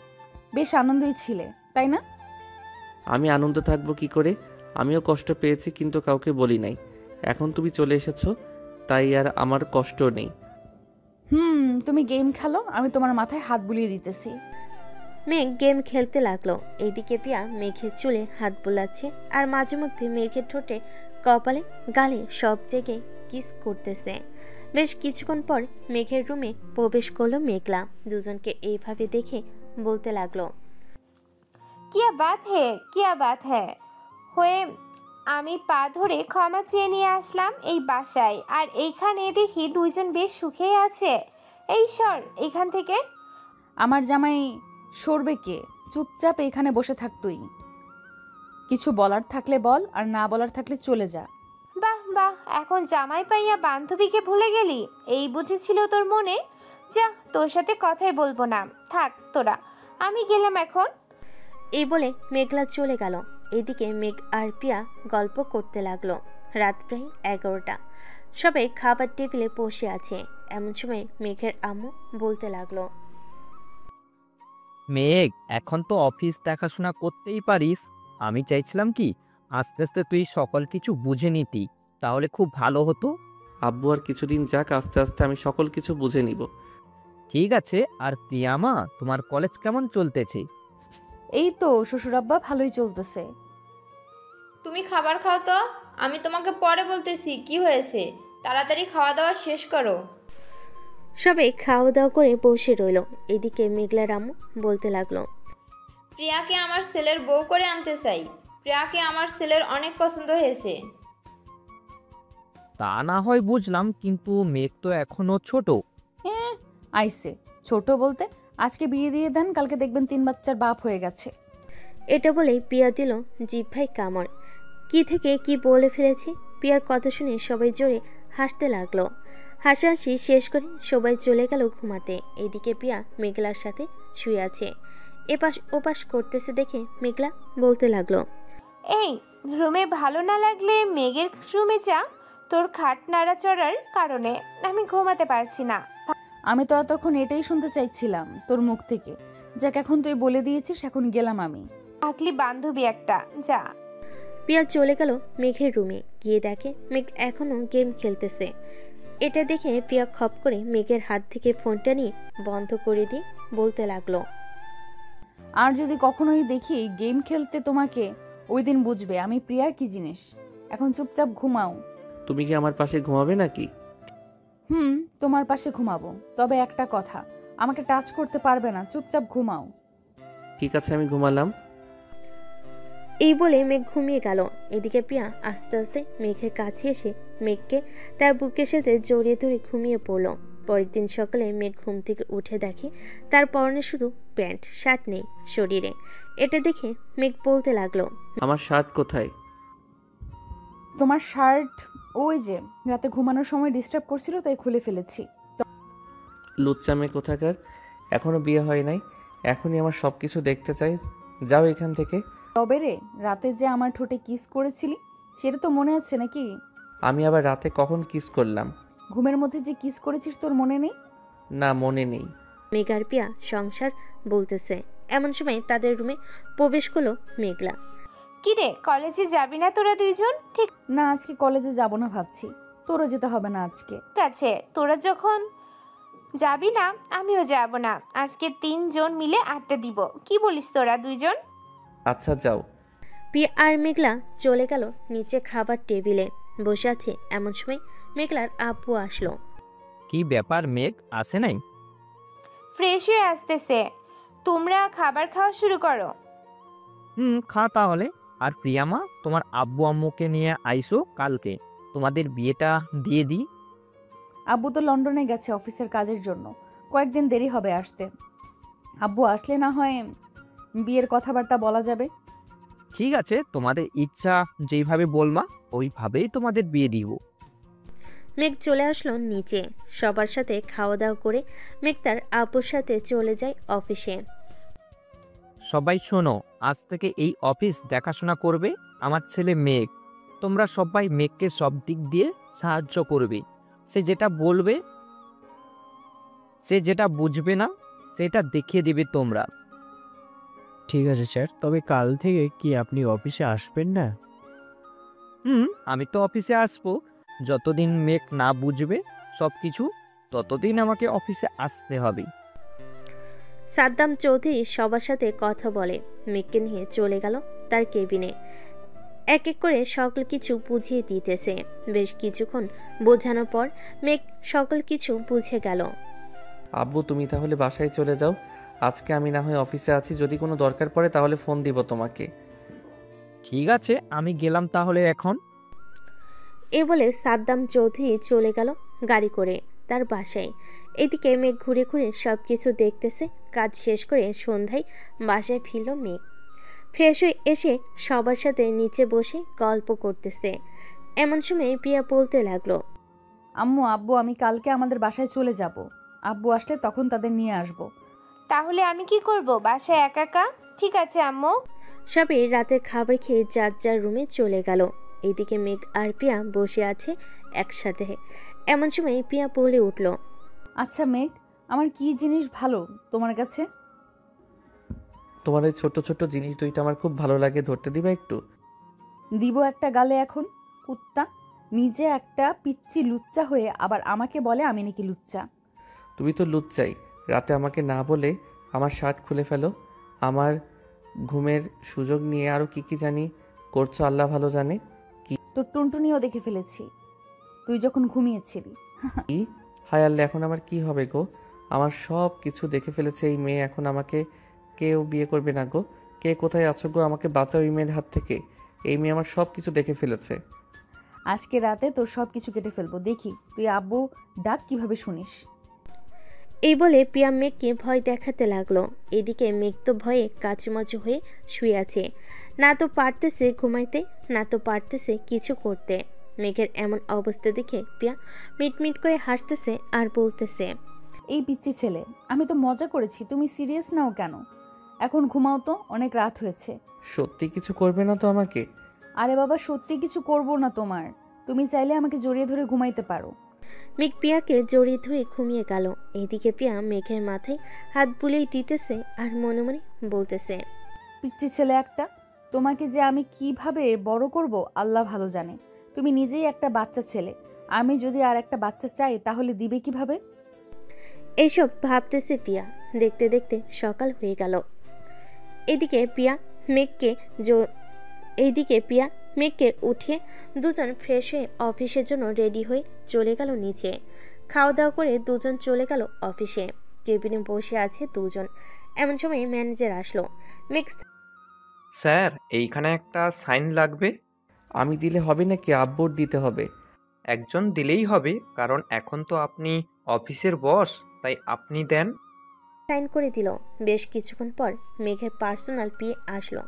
বেশ আনন্দেই ছিলে, তাই না? আমি আনন্দ থাকবো কি করে? আমিও কষ্ট পেয়েছি, কিন্তু কাউকে বলি নাই। এখন তুমি চলে এসেছো, তাই আর আমার কষ্ট নেই। তুমি গেম খেলো, আমি তোমার মাথায় হাত বুলিয়ে দিতেছি। মেঘ গেম খেলতে লাগলো। এইদিকে পিয়া মেঘের চুলে হাত বোলাচ্ছে আর মাঝে মধ্যে মেঘের ঠোঁটে, কপালে, গালে সব জায়গায় কিস করতেছে। বেশ কিছুক্ষণ পর মেঘের রুমে প্রবেশ করলো মেঘলা। দুজনকে এইভাবে দেখে বলতে লাগলো, কিয়া বাত হে হয়ে আমি পা ধরে ক্ষমা চেয়ে নিয়ে আসলাম এই বাসায়, আর এইখানে দেখি দুইজন বেশ সুখেই আছে। এই সর এখান থেকে। আমার জামাই সরবে কে? চুপচাপ এখানে বসে থাক তুই। কিছু বলার থাকলে বল, আর না বলার থাকলে চলে যা। বাহ বাহ, এখন জামাই পাইয়া বান্ধবীকে ভুলে গেলি? এই বুঝেছিল তোর মনে? যা, তোর সাথে কথাই বলবো না, থাক তোরা, আমি গেলাম এখন। এই বলে মেঘলা চলে গেল। এদিকে মেঘ আর পিয়া গল্প করতে লাগলো। রাত প্রায় 11টা। সবাই খাবার টেবিলে বসে আছে। এমন সময় মেঘের আম্মু বলতে লাগলো, মেঘ, এখন তো অফিস দেখাশোনা করতেই পারিস। আমি চাইছিলাম কি আস্তে আস্তে তুই সকল কিছু বুঝে নিতি, তাহলে খুব ভালো হতো। আব্বু আর কিছুদিন যাক, আস্তে আস্তে আমি সকল কিছু বুঝে নিব। ঠিক আছে। আর প্রিয়ামা, তোমার কলেজ কেমন চলতেছে? এই তো শ্বশুরাব্বা, ভালোই চলতেছে। তুমি খাবার খাও তো, আমি তোমাকে পরে বলতেছি কি হয়েছে। তাড়াতাড়ি খাওয়া দাওয়া শেষ করো। সবাই খাওয়া দাওয়া করে বসে রইল। এদিকে মেঘলার আম্মু বলতে লাগলো, প্রিয়াকে আমার ছেলের বউ করে আনতে চাই। প্রিয়াকে আমার ছেলের অনেক পছন্দ হয়েছে। তা না হয় বুঝলাম, কিন্তু মেঘ তো এখনো ছোট। আইসে ছোট বলতে, আজকে বিয়ে দিয়ে দেন, কালকে দেখবেন 3 বাচ্চার বাপ হয়ে গেছে। এটা বলেই পিয়া দিল জিহ্বায় কামড়। কি থেকে কি বলে ফেলেছে। পিয়ার কথা শুনে সবাই জোরে হাসতে লাগলো। হাসাহাসি শেষ করে সবাই চলে গেল ঘুমাতে। এদিকে পিয়া মেঘলার সাথে শুয়ে আছে। এপাশ ওপাশ করতেছে দেখে মেঘলা বলতে লাগলো, এই রুমে ভালো না লাগলে মেঘের রুমে যা, তোর খাট নাড়াচড়ার কারণে আমি ঘুমাতে পারছি না। আমি তো এতক্ষণ এটাই শুনতে চাইছিলাম তোর মুখ থেকে। যাক, এখন তুই বলে দিয়েছিস, এখন গেলাম আমি। থাকলি বান্ধবী একটা, যা। পিয়া চলে গেল মেঘের রুমে। গিয়ে দেখে মেঘ এখনো গেম খেলতেছে। এটা দেখে পিয়া খপ করে মেঘের হাত থেকে ফোনটা নিয়ে বন্ধ করে দিয়ে বলতে লাগলো, আর যদি কখনোই দেখি গেম খেলতে তোমাকে, ওই দিন বুঝবে আমি প্রিয়া কি জিনিস। এখন চুপচাপ ঘুমাও। তুমি কি আমার পাশে ঘুমাবে নাকি? তোমার পাশে ঘুমাবো, তবে একটা কথা, আমাকে টাচ করতে পারবে না। চুপচাপ ঘুমাও। ঠিক আছে, আমি ঘুমালাম। এই বলে মেঘ ঘুমিয়ে গেল। এদিকে পিয়া আস্তে আস্তে মেঘের কাছে এসে মেঘকে তার বুকের সাথে জড়িয়ে ধরে ঘুমিয়ে পড়ল। পরের দিন সকালে মেঘ ঘুম থেকে উঠে দেখে তার পরনে শুধু প্যান্ট, শার্ট নেই শরীরে। এটা দেখে মেঘ বলতে লাগলো, আমার শার্ট কোথায়? তোমার শার্ট ওই যে রাতে ঘুমানোর সময় ডিস্টার্ব করছিল, তাই খুলে ফেলেছি। লুচ্চা মেয়ে কোথাকার, এখনো বিয়ে হয় নাই, এখনই আমার সব কিছু দেখতে চাই। যাও এখান থেকে। তবে রে, রাতে যে আমার ঠোঁটে কিস করেছিলি, সেটা তো মনে আছে নাকি? আমি আবার রাতে কখন কিস করলাম? ঘুমের মধ্যে যে কিস করেছিস তোর মনে নেই? না, মনে নেই। মেঘ আর পিয়া সংসার বলতেছে। এমন সময় তাদের রুমে প্রবেশ করলো মেঘলা। কিরে, কলেজে যাবি না তোরা দুইজন? ঠিক না, আজকে কলেজে যাব না ভাবছি। তোরও যেতে হবে না আজকে। আছে, তোরা যখন যাবি না আমিও যাব না। আজকে 3 জন মিলে আড্ডা দিব। কি বলিস তোরা দুইজন? আচ্ছা যাও। পিয়া আর মেঘলা চলে গেল নিচে খাবার টেবিলে বসে আছে। এমন সময় মেঘলার আব্বু আসলো। কি ব্যাপার, মেঘ আসে নাই? ফ্রেশ হয়ে আসতেছে, তোমরা খাবার খাওয়া শুরু করো। খা তাহলে। আর প্রিয়ামা, তোমার আব্বু আম্মুকে নিয়ে আইসো কালকে, তোমাদের বিয়েটা দিয়ে দিই। আব্বু তো লন্ডনে গেছে অফিসের কাজের জন্য, কয়েকদিন দেরি হবে আসতে। আব্বু আসলে না হয় বিয়ের কথাবার্তা বলা যাবে। ঠিক আছে, তোমাদের ইচ্ছা যেইভাবে বলবা ওইভাবেই তোমাদের বিয়ে দিব। মেঘ চলে আসলো নিচে। সবার সাথে খাওয়া দাওয়া করে মেঘ তার আব্বুর সাথে চলে যায় অফিসে। সবাই শোনো, আজ থেকে এই অফিস দেখাশোনা করবে আমার ছেলে মেঘ। তোমরা সবাই মেঘকে সব দিক দিয়ে সাহায্য করবে। সে যেটা বলবে, সে যেটা বুঝবে না সেটা দেখিয়ে দিবে তোমরা। ঠিক আছে স্যার, তবে কাল থেকে কি আপনি অফিসে আসবেন না? আমি তো অফিসে আসবো, যতদিন মেঘ না বুঝবে সব কিছু ততদিন আমাকে অফিসে আসতে হবে। সাদ্দাম চৌধুরী সবার সাথে কথা বলে মেঘকে নিয়ে চলে গেল তার কেবিনে। এক এক করে সকল কিছু বুঝিয়ে দিতেছে। বেশ কিছুক্ষণ বোঝানোর পর মেঘ সকল কিছু বুঝে গেল। আব্বু তুমি তাহলে বাসায় চলে যাও, আজকে আমি না হয় অফিসে আছি, যদি কোনো দরকার পড়ে তাহলে ফোন দিব তোমাকে। ঠিক আছে, আমি গেলাম তাহলে এখন। এ বলে সাদ্দাম চৌধুরী চলে গেল গাড়ি করে তার বাসায়। এদিকে মেঘ ঘুরে ঘুরে সব কিছু দেখতেছে। কাজ শেষ করে সন্ধ্যায় বাসায় ফিরল মেঘ। ফ্রেশ হয়ে এসে সবার সাথে নিচে বসে গল্প করতেছে। এমন সময় পিয়া বলতে লাগলো, আম্মু আব্বু আমি কালকে আমাদের বাসায় চলে যাব। আব্বু আসলে তখন তাদের নিয়ে আসব। তাহলে আমি কি করব বাসায় একা একা? ঠিক আছে আম্মু। সবাই রাতের খাবার খেয়ে যার যার রুমে চলে গেল। এইদিকে মেঘ আর পিয়া বসে আছে একসাথে। এমন সময় পিয়া বলে উঠল, আচ্ছা মেঘ, আমার কি জিনিস ভালো তোমার কাছে? তোমার ওই ছোট ছোট জিনিস দুইটা আমার খুব ভালো লাগে, ধরতে দিবা একটু? দিব একটা গালে এখন। কুত্তা, নিজে একটা পিচ্চি লুচ্চা হয়ে আবার আমাকে বলে আমি নাকি লুচ্চা। তুমি তো লুচ্চাই, রাতে আমাকে না বলে আমার শার্ট খুলে ফেলো, আমার ঘুমের সুযোগ নিয়ে আরও কি কি জানি করছো আল্লাহ ভালো জানে। কি তোর টুনটুনিও দেখে ফেলেছি তুই যখন ঘুমিয়েছিলি। কি হায় আল্লাহ, এখন আমার কি হবে গো? আমার সব কিছু দেখে ফেলেছে এই মেয়ে, এখন আমাকে কেউ বিয়ে করবে না গো। কে কোথায় আছো গো? আমাকে বাঁচাও এই মেয়ের হাত থেকে। এই মেয়ে আমার সব কিছু দেখে ফেলেছে। আজকে রাতে তোর সব কিছু কেটে ফেলবো, দেখি তুই আব্বু ডাক কিভাবে শুনিস। এই বলে পিয়া মেঘকে ভয় দেখাতে লাগলো। এদিকে মেঘ তো ভয়ে কাচুমাচু হয়ে শুয়ে আছে। না তো পারতেছে ঘুমাইতে, না তো পারতেছে কিছু করতে। মেঘের এমন অবস্থা দেখে পিয়া মিটমিট করে হাসতেছে আর বলতেছে, এই পিচ্চি ছেলে, আমি তো মজা করেছি, তুমি সিরিয়াস নাও কেন? এখন ঘুমাও তো, অনেক রাত হয়েছে। সত্যি কিছু করবে না তো আমাকে? আরে বাবা, সত্যি কিছু করব না তোমার। তুমি চাইলে আমাকে জড়িয়ে ধরে ঘুমাইতে পারো। মেঘ পিয়াকে জড়িয়ে ধরে ঘুমিয়ে গেল। এদিকে পিয়া মেঘের মাথায় হাত বুলিয়ে দিতেছে আর মনে মনে বলতেছে, পিচ্চি ছেলে একটা, তোমাকে যে আমি কিভাবে বড় করব আল্লাহ ভালো জানে। তুমি নিজেই একটা বাচ্চা ছেলে, আমি যদি আর একটা বাচ্চা চাই তাহলে দিবে কিভাবে? এইসব ভাবতেছে পিয়া। দেখতে দেখতে সকাল হয়ে গেল। এদিকে পিয়া মেঘকে উঠিয়ে দুজন ফ্রেশ হয়ে অফিসের জন্য রেডি হয়ে চলে গেল নিচে। খাওয়া দাওয়া করে দুজন চলে গেল অফিসে। কেবিনে বসে আছে দুজন। এমন সময় ম্যানেজার আসলো। মেঘ, স্যার এইখানে একটা সাইন লাগবে। আমি দিলে হবে নাকি আব্বুর দিতে হবে? একজন দিলেই হবে, কারণ এখন তো আপনি অফিসের বস, তাই আপনি দেন। সাইন করে দিল। বেশ কিছুক্ষণ পর মেঘের পার্সোনাল পিএ আসলো।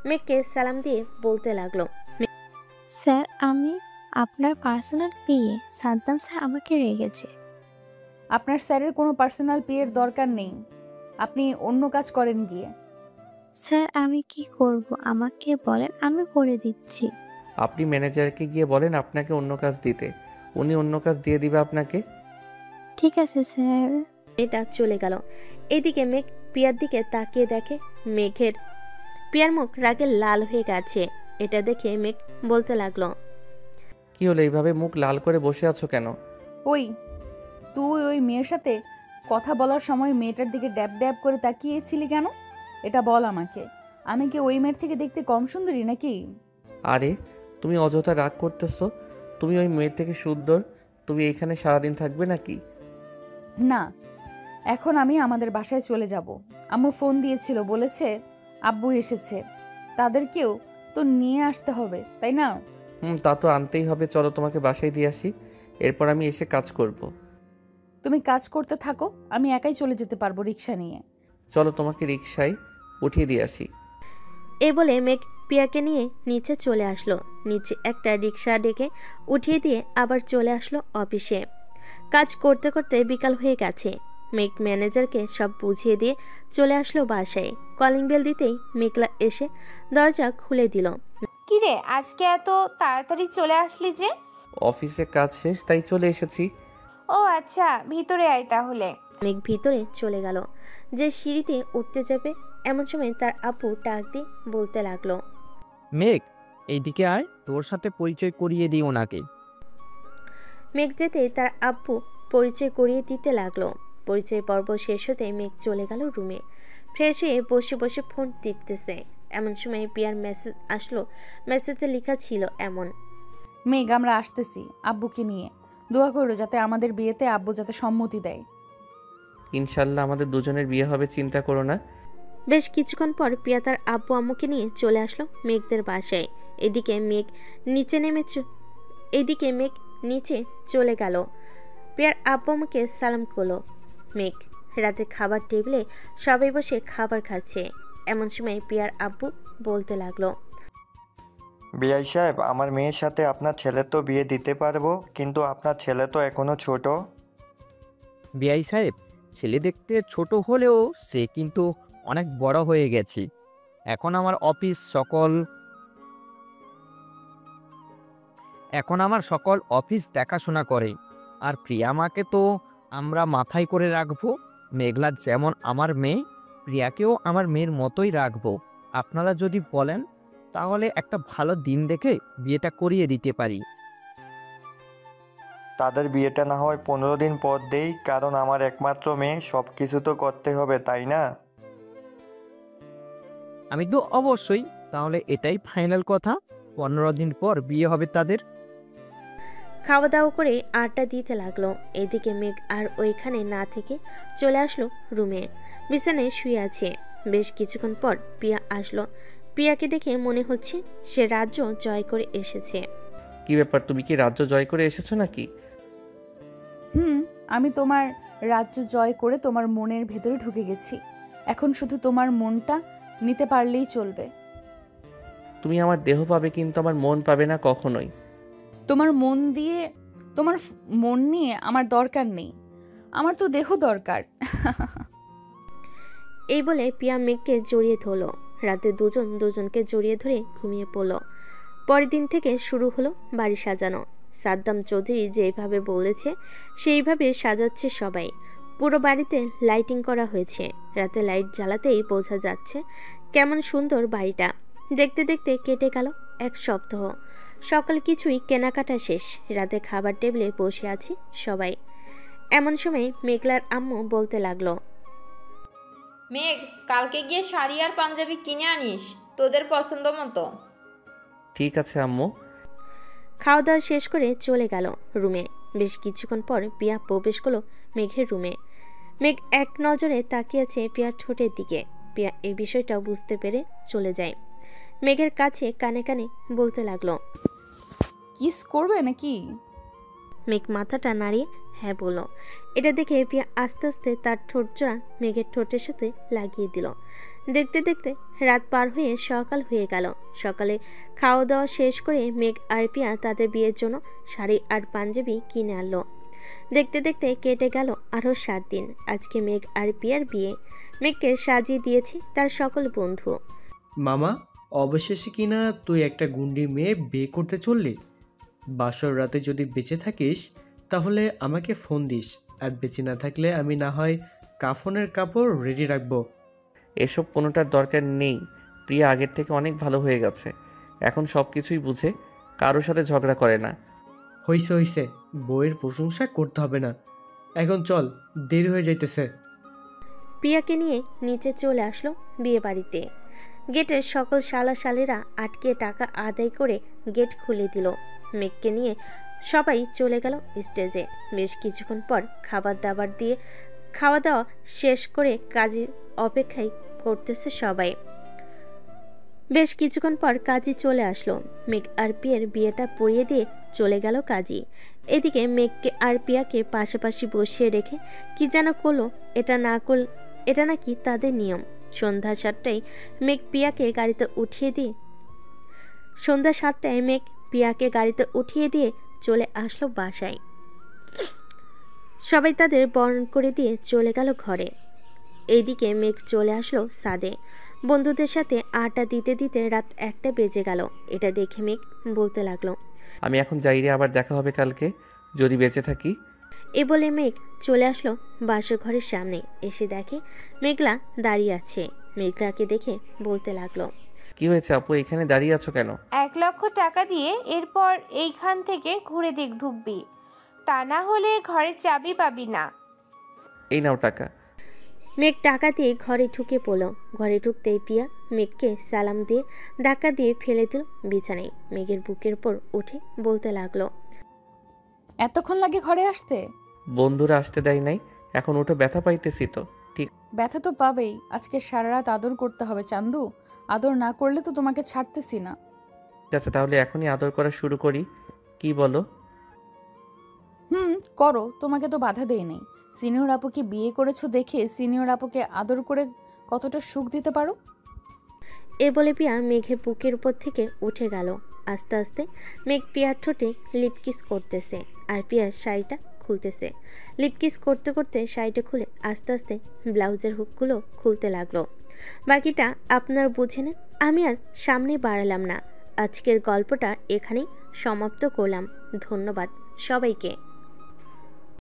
মেঘকে সালাম দিয়ে বলতে লাগলো, স্যার আমি আপনার পার্সোনাল পিএ, সাদ্দাম স্যার আমাকে রেখেছে। আপনার স্যারের কোনো পার্সোনাল পিএর দরকার নেই, আপনি অন্য কাজ করেন গিয়ে। স্যার আমি কি করব আমাকে বলেন, আমি করে দিচ্ছি। আপনি ম্যানেজারকে গিয়ে বলেন আপনাকে অন্য কাজ দিতে, উনি অন্য কাজ দিয়ে দিবে আপনাকে। ঠিক আছে স্যার। এটা চলে গেল। এদিকে মেঘ পিয়ার দিকে তাকিয়ে দেখে পিয়ার মুখ রাগে লাল হয়ে গেছে। এটা দেখে মেঘ বলতে লাগলো, কি হলো, এইভাবে মুখ লাল করে বসে আছো কেন? ওই তুই ওই মেয়ের সাথে কথা বলার সময় মেয়েটার দিকে ড্যাব ড্যাব করে তাকিয়েছিলি কেন? এটা বল আমাকে। আমি কি ওই মেয়ের থেকে দেখতে কম সুন্দরী নাকি? আরে তুমি অযথা রাগ করতেছো। তুমি ওই মেয়ের থেকে সুন্দর। তুমি এইখানে সারাদিন থাকবে নাকি? না, এখন আমি আমাদের বাসায় চলে যাব। আম্মু ফোন দিয়েছিল, বলেছে আব্বু এসেছে, তাদেরকেও তো নিয়ে আসতে হবে, তাই না? তা তো আনতেই হবে। চলো তোমাকে বাসায় দিয়ে আসি, এরপর আমি এসে কাজ করব। তুমি কাজ করতে থাকো, আমি একাই চলে যেতে পারবো রিক্সা নিয়ে। চলো তোমাকে রিক্সায় উঠিয়ে দিয়ে আসি। এই বলে মেঘ পিয়াকে নিয়ে নিচে চলে আসলো। নিচে একটা রিক্সা ডেকে উঠিয়ে দিয়ে আবার চলে আসলো অফিসে। কাজ করতে করতে বিকাল হয়ে গেছে। মেঘ ম্যানেজারকে সব বুঝিয়ে দিয়ে চলে আসলো বাসায়। কলিং বেল দিতেই মেঘলা এসে দরজা খুলে দিল। কিরে, আজকে এত তাড়াতাড়ি চলে আসলি যে? অফিসে কাজ শেষ, তাই চলে এসেছি। ও আচ্ছা, ভিতরে আয় তাহলে। মেঘ ভিতরে চলে গেল। যে সিঁড়িতে উঠতে যাবে এমন সময় তার আপু ডাক দিয়ে বলতে লাগলো, মেঘ এইদিকে আয়, তোর সাথে পরিচয় করিয়ে দিই ওনাকে। মেঘ যেতে তার আব্বু পরিচয় করিয়ে দিতে লাগলো। পরিচয় পর্ব শেষ হতে মেঘ চলে গেল রুমে। ফ্রেশ হয়ে বসে বসে ফোন টিপতেছে। এমন সময় পিয়ার মেসেজ আসলো। মেসেজে লেখা ছিল এমন, মেঘ, আমরা আসতেছি আব্বুকে নিয়ে। দোয়া করো যাতে আমাদের বিয়েতে আব্বু যাতে সম্মতি দেয়। ইনশাল্লাহ আমাদের দুজনের বিয়ে হবে, চিন্তা করো না। বেশ কিছুক্ষণ পর পিয়া তার আব্বু আম্মুকে নিয়ে চলে আসলো মেঘদের বাসায়। এদিকে মেঘ নিচে চলে গেল। পিয়ার আব্বু আম্মুকে সালাম করলো। মেঘ রাতে খাবার টেবিলে সবাই বসে খাবার খাচ্ছে। এমন সময় পিয়ার আব্বু বলতে লাগলো, বিআই সাহেব, আমার মেয়ের সাথে আপনার ছেলে তো বিয়ে দিতে পারবো, কিন্তু আপনার ছেলে তো এখনো ছোট। বিআই সাহেব, ছেলে দেখতে ছোট হলেও সে কিন্তু অনেক বড় হয়ে গেছে। এখন আমার সকল অফিস দেখাশোনা করে। আর প্রিয়ামাকে তো আমরা মাথায় করে রাখবো। মেঘলা যেমন আমার মেয়ে, প্রিয়াকেও আমার মেয়ের মতোই রাখবো। আপনারা যদি বলেন তাহলে একটা ভালো দিন দেখে বিয়েটা করিয়ে দিতে পারি। তাদের বিয়েটা না হয় 15 দিন পর দেই, কারণ আমার একমাত্র মেয়ে, সব কিছু তো করতে হবে, তাই না? আমি তো অবশ্যই। তাহলে এটাই ফাইনাল কথা, 15 দিন পর বিয়ে হবে তাদের। খাওয়া দাওয়া করে আড্ডা দিতে লাগলো। এদিকে মেঘ আর ওইখানে না থেকে চলে আসলো রুমে। বিছানায় শুয়ে আছে। বেশ কিছুক্ষণ পর পিয়া আসলো। পিয়াকে দেখে মনে হচ্ছে সে রাজ্য জয় করে এসেছে। কি ব্যাপার, তুমি কি রাজ্য জয় করে এসেছো নাকি? আমি তোমার রাজ্য জয় করে তোমার মনের ভেতরে ঢুকে গেছি। এখন শুধু তোমার মনটা নিতে পারলেই চলবে। তুমি আমার দেহ পাবে, কিন্তু আমার মন পাবে না কখনোই। তোমার মন নিয়ে আমার দরকার নেই, আমার তো দেহ দরকার। এই বলে পিয়া মেঘকে জড়িয়ে ধরলো। রাতে দুজনকে জড়িয়ে ধরে ঘুমিয়ে পড়ল। পরের দিন থেকে শুরু হলো বাড়ি সাজানো। সাদ্দাম চৌধুরী যেভাবে বলেছে সেইভাবে সাজাচ্ছে সবাই। পুরো বাড়িতে লাইটিং করা হয়েছে। রাতে লাইট জ্বালাতেই বোঝা যাচ্ছে কেমন সুন্দর বাড়িটা। দেখতে দেখতে কেটে গেল এক সপ্তাহ। সকাল কিছুই কেনাকাটা শেষ। রাতে খাবার টেবিলে বসে আছি সবাই। এমন সময় মেঘলার আম্মু বলতে লাগলো, মেঘ, কালকে গিয়ে শাড়ি আর পাঞ্জাবি কিনে আনিস তোদের পছন্দ মতো। ঠিক আছে আম্মু। খাওয়া দাওয়া শেষ করে চলে গেল রুমে। বেশ কিছুক্ষণ পর পিয়া প্রবেশ করলো মেঘের রুমে। মেঘ এক নজরে তাকিয়ে আছে পিয়ার ঠোঁটের দিকে। পিয়া এই বিষয়টা বুঝতে পেরে চলে যায়। মেঘের কাছে কানে কানে বলতে লাগলো, কিস করবে নাকি? মেঘ মাথাটা নাড়িয়ে হ্যাঁ বলল। এটা দেখে পিয়া আস্তে আস্তে তার ঠোঁটজোড়া মেঘের ঠোঁটের সাথে লাগিয়ে দিল। দেখতে দেখতে রাত পার হয়ে সকাল হয়ে গেল। সকালে খাওয়া দাওয়া শেষ করে মেঘ আর পিয়া তাদের বিয়ের জন্য শাড়ি আর পাঞ্জাবি কিনে আনলো। দেখতে দেখতে কেটে গেল আরও 7 দিন। আজকে মেঘ আর পিয়ার বিয়ে। মেঘকে সাজিয়ে দিয়েছে তার সকল বন্ধু। মামা, অবশেষে কিনা তুই একটা গুন্ডি মেয়ে বিয়ে করতে চললি। বাসর রাতে যদি বেঁচে থাকিস তাহলে আমাকে ফোন দিস, আর বেঁচে না থাকলে আমি না হয় কাফনের কাপড় রেডি রাখবো। এসব কোনোটার দরকার নেই। প্রিয়া আগের থেকে অনেক ভালো হয়ে গেছে, এখন সব কিছুই বুঝে, কারোর সাথে ঝগড়া করে না। হইছে হইছে, বইয়ের প্রশংসা করতে হবে না, এখন চল, দেরি হয়ে যাইতেছে। প্রিয়াকে নিয়ে নিচে চলে আসলো বিয়ে বাড়িতে। গেটের সকল শালাশালিরা আটকে টাকা আদায় করে গেট খুলে দিল। মেঘকে নিয়ে সবাই চলে গেল স্টেজে। বেশ কিছুক্ষণ পর খাওয়া দাওয়া শেষ করে কাজী অপেক্ষায় করতেছে সবাই। বেশ কিছুক্ষণ পর কাজী চলে আসলো। মেঘ আর পিয়ার বিয়েটা পড়িয়ে দিয়ে চলে গেল কাজী। এদিকে মেঘকে আর পিয়াকে পাশাপাশি বসিয়ে রেখে কি যেন করলো। এটা নাকি তাদের নিয়ম। সন্ধ্যা 7টায় মেঘ পিয়াকে গাড়িতে উঠিয়ে দিয়ে চলে আসলো বাসায়। সবাই তাদের বরণ করে দিয়ে চলে গেল ঘরে। এইদিকে মেঘ চলে আসলো ছাদে। বন্ধুদের সাথে আড্ডা দিতে দিতে রাত 1টা বেজে গেল। এটা দেখে মেঘ বলতে লাগলো, আমি এখন যাই রে, আবার দেখা হবে কালকে যদি বেঁচে থাকি। এ বলে মেঘ চলে আসলো বাসর ঘরের সামনে। এসে দেখে মেঘলা দাঁড়িয়ে আছে। মেঘলাকে দেখে বলতে লাগলো, কি হয়েছে আপু, এখানে দাঁড়িয়ে আছো কেন? 1 লক্ষ টাকা দিয়ে এরপর এইখান থেকে ঘুরে ঢুকবি, তা না হলে ঘরের চাবি পাবি না। এই নাও টাকা। মেঘ টাকা দিয়ে ঘরে ঢুকে পড়ল। ঘরে ঢুকতেই পিয়া মেঘকে সালাম দিয়ে ধাক্কা দিয়ে ফেলে দিল বিছানায়। মেঘের বুকের উপর উঠে বলতে লাগলো, এতক্ষণ লাগে ঘরে আসতে? বন্ধুরা আসতে দেয় নাই, এখন ওটা ব্যথা পাইতেছি তো। ঠিক ব্যথা তো পাবেই, আজকে সারা রাত আদর করতে হবে চান্দু। আদর না করলে তো তোমাকে ছাড়তেছি না। আছে, তাহলে এখনই আদর করা শুরু করি, কি বলো? করো, তোমাকে তো বাধা দেই নাই। সিনিয়র আপুকে বিয়ে করেছো দেখে সিনিয়র আপুকে আদর করে কতটা সুখ দিতে পারো। এ বলে পিয়া মেঘের বুকের উপর থেকে উঠে গেল। আস্তে আস্তে মেঘ পিয়ার ঠোঁটে লিপকিস করতেছে আর পিয়ার শাড়িটা খুলতেছে। লিপকিস করতে করতে শাড়িটা খুলে আস্তে আস্তে ব্লাউজের হুকগুলো খুলতে লাগলো। বাকিটা আপনার বুঝে নেন, আমি আর সামনে বাড়ালাম না। আজকের গল্পটা এখানেই সমাপ্ত করলাম। ধন্যবাদ সবাইকে।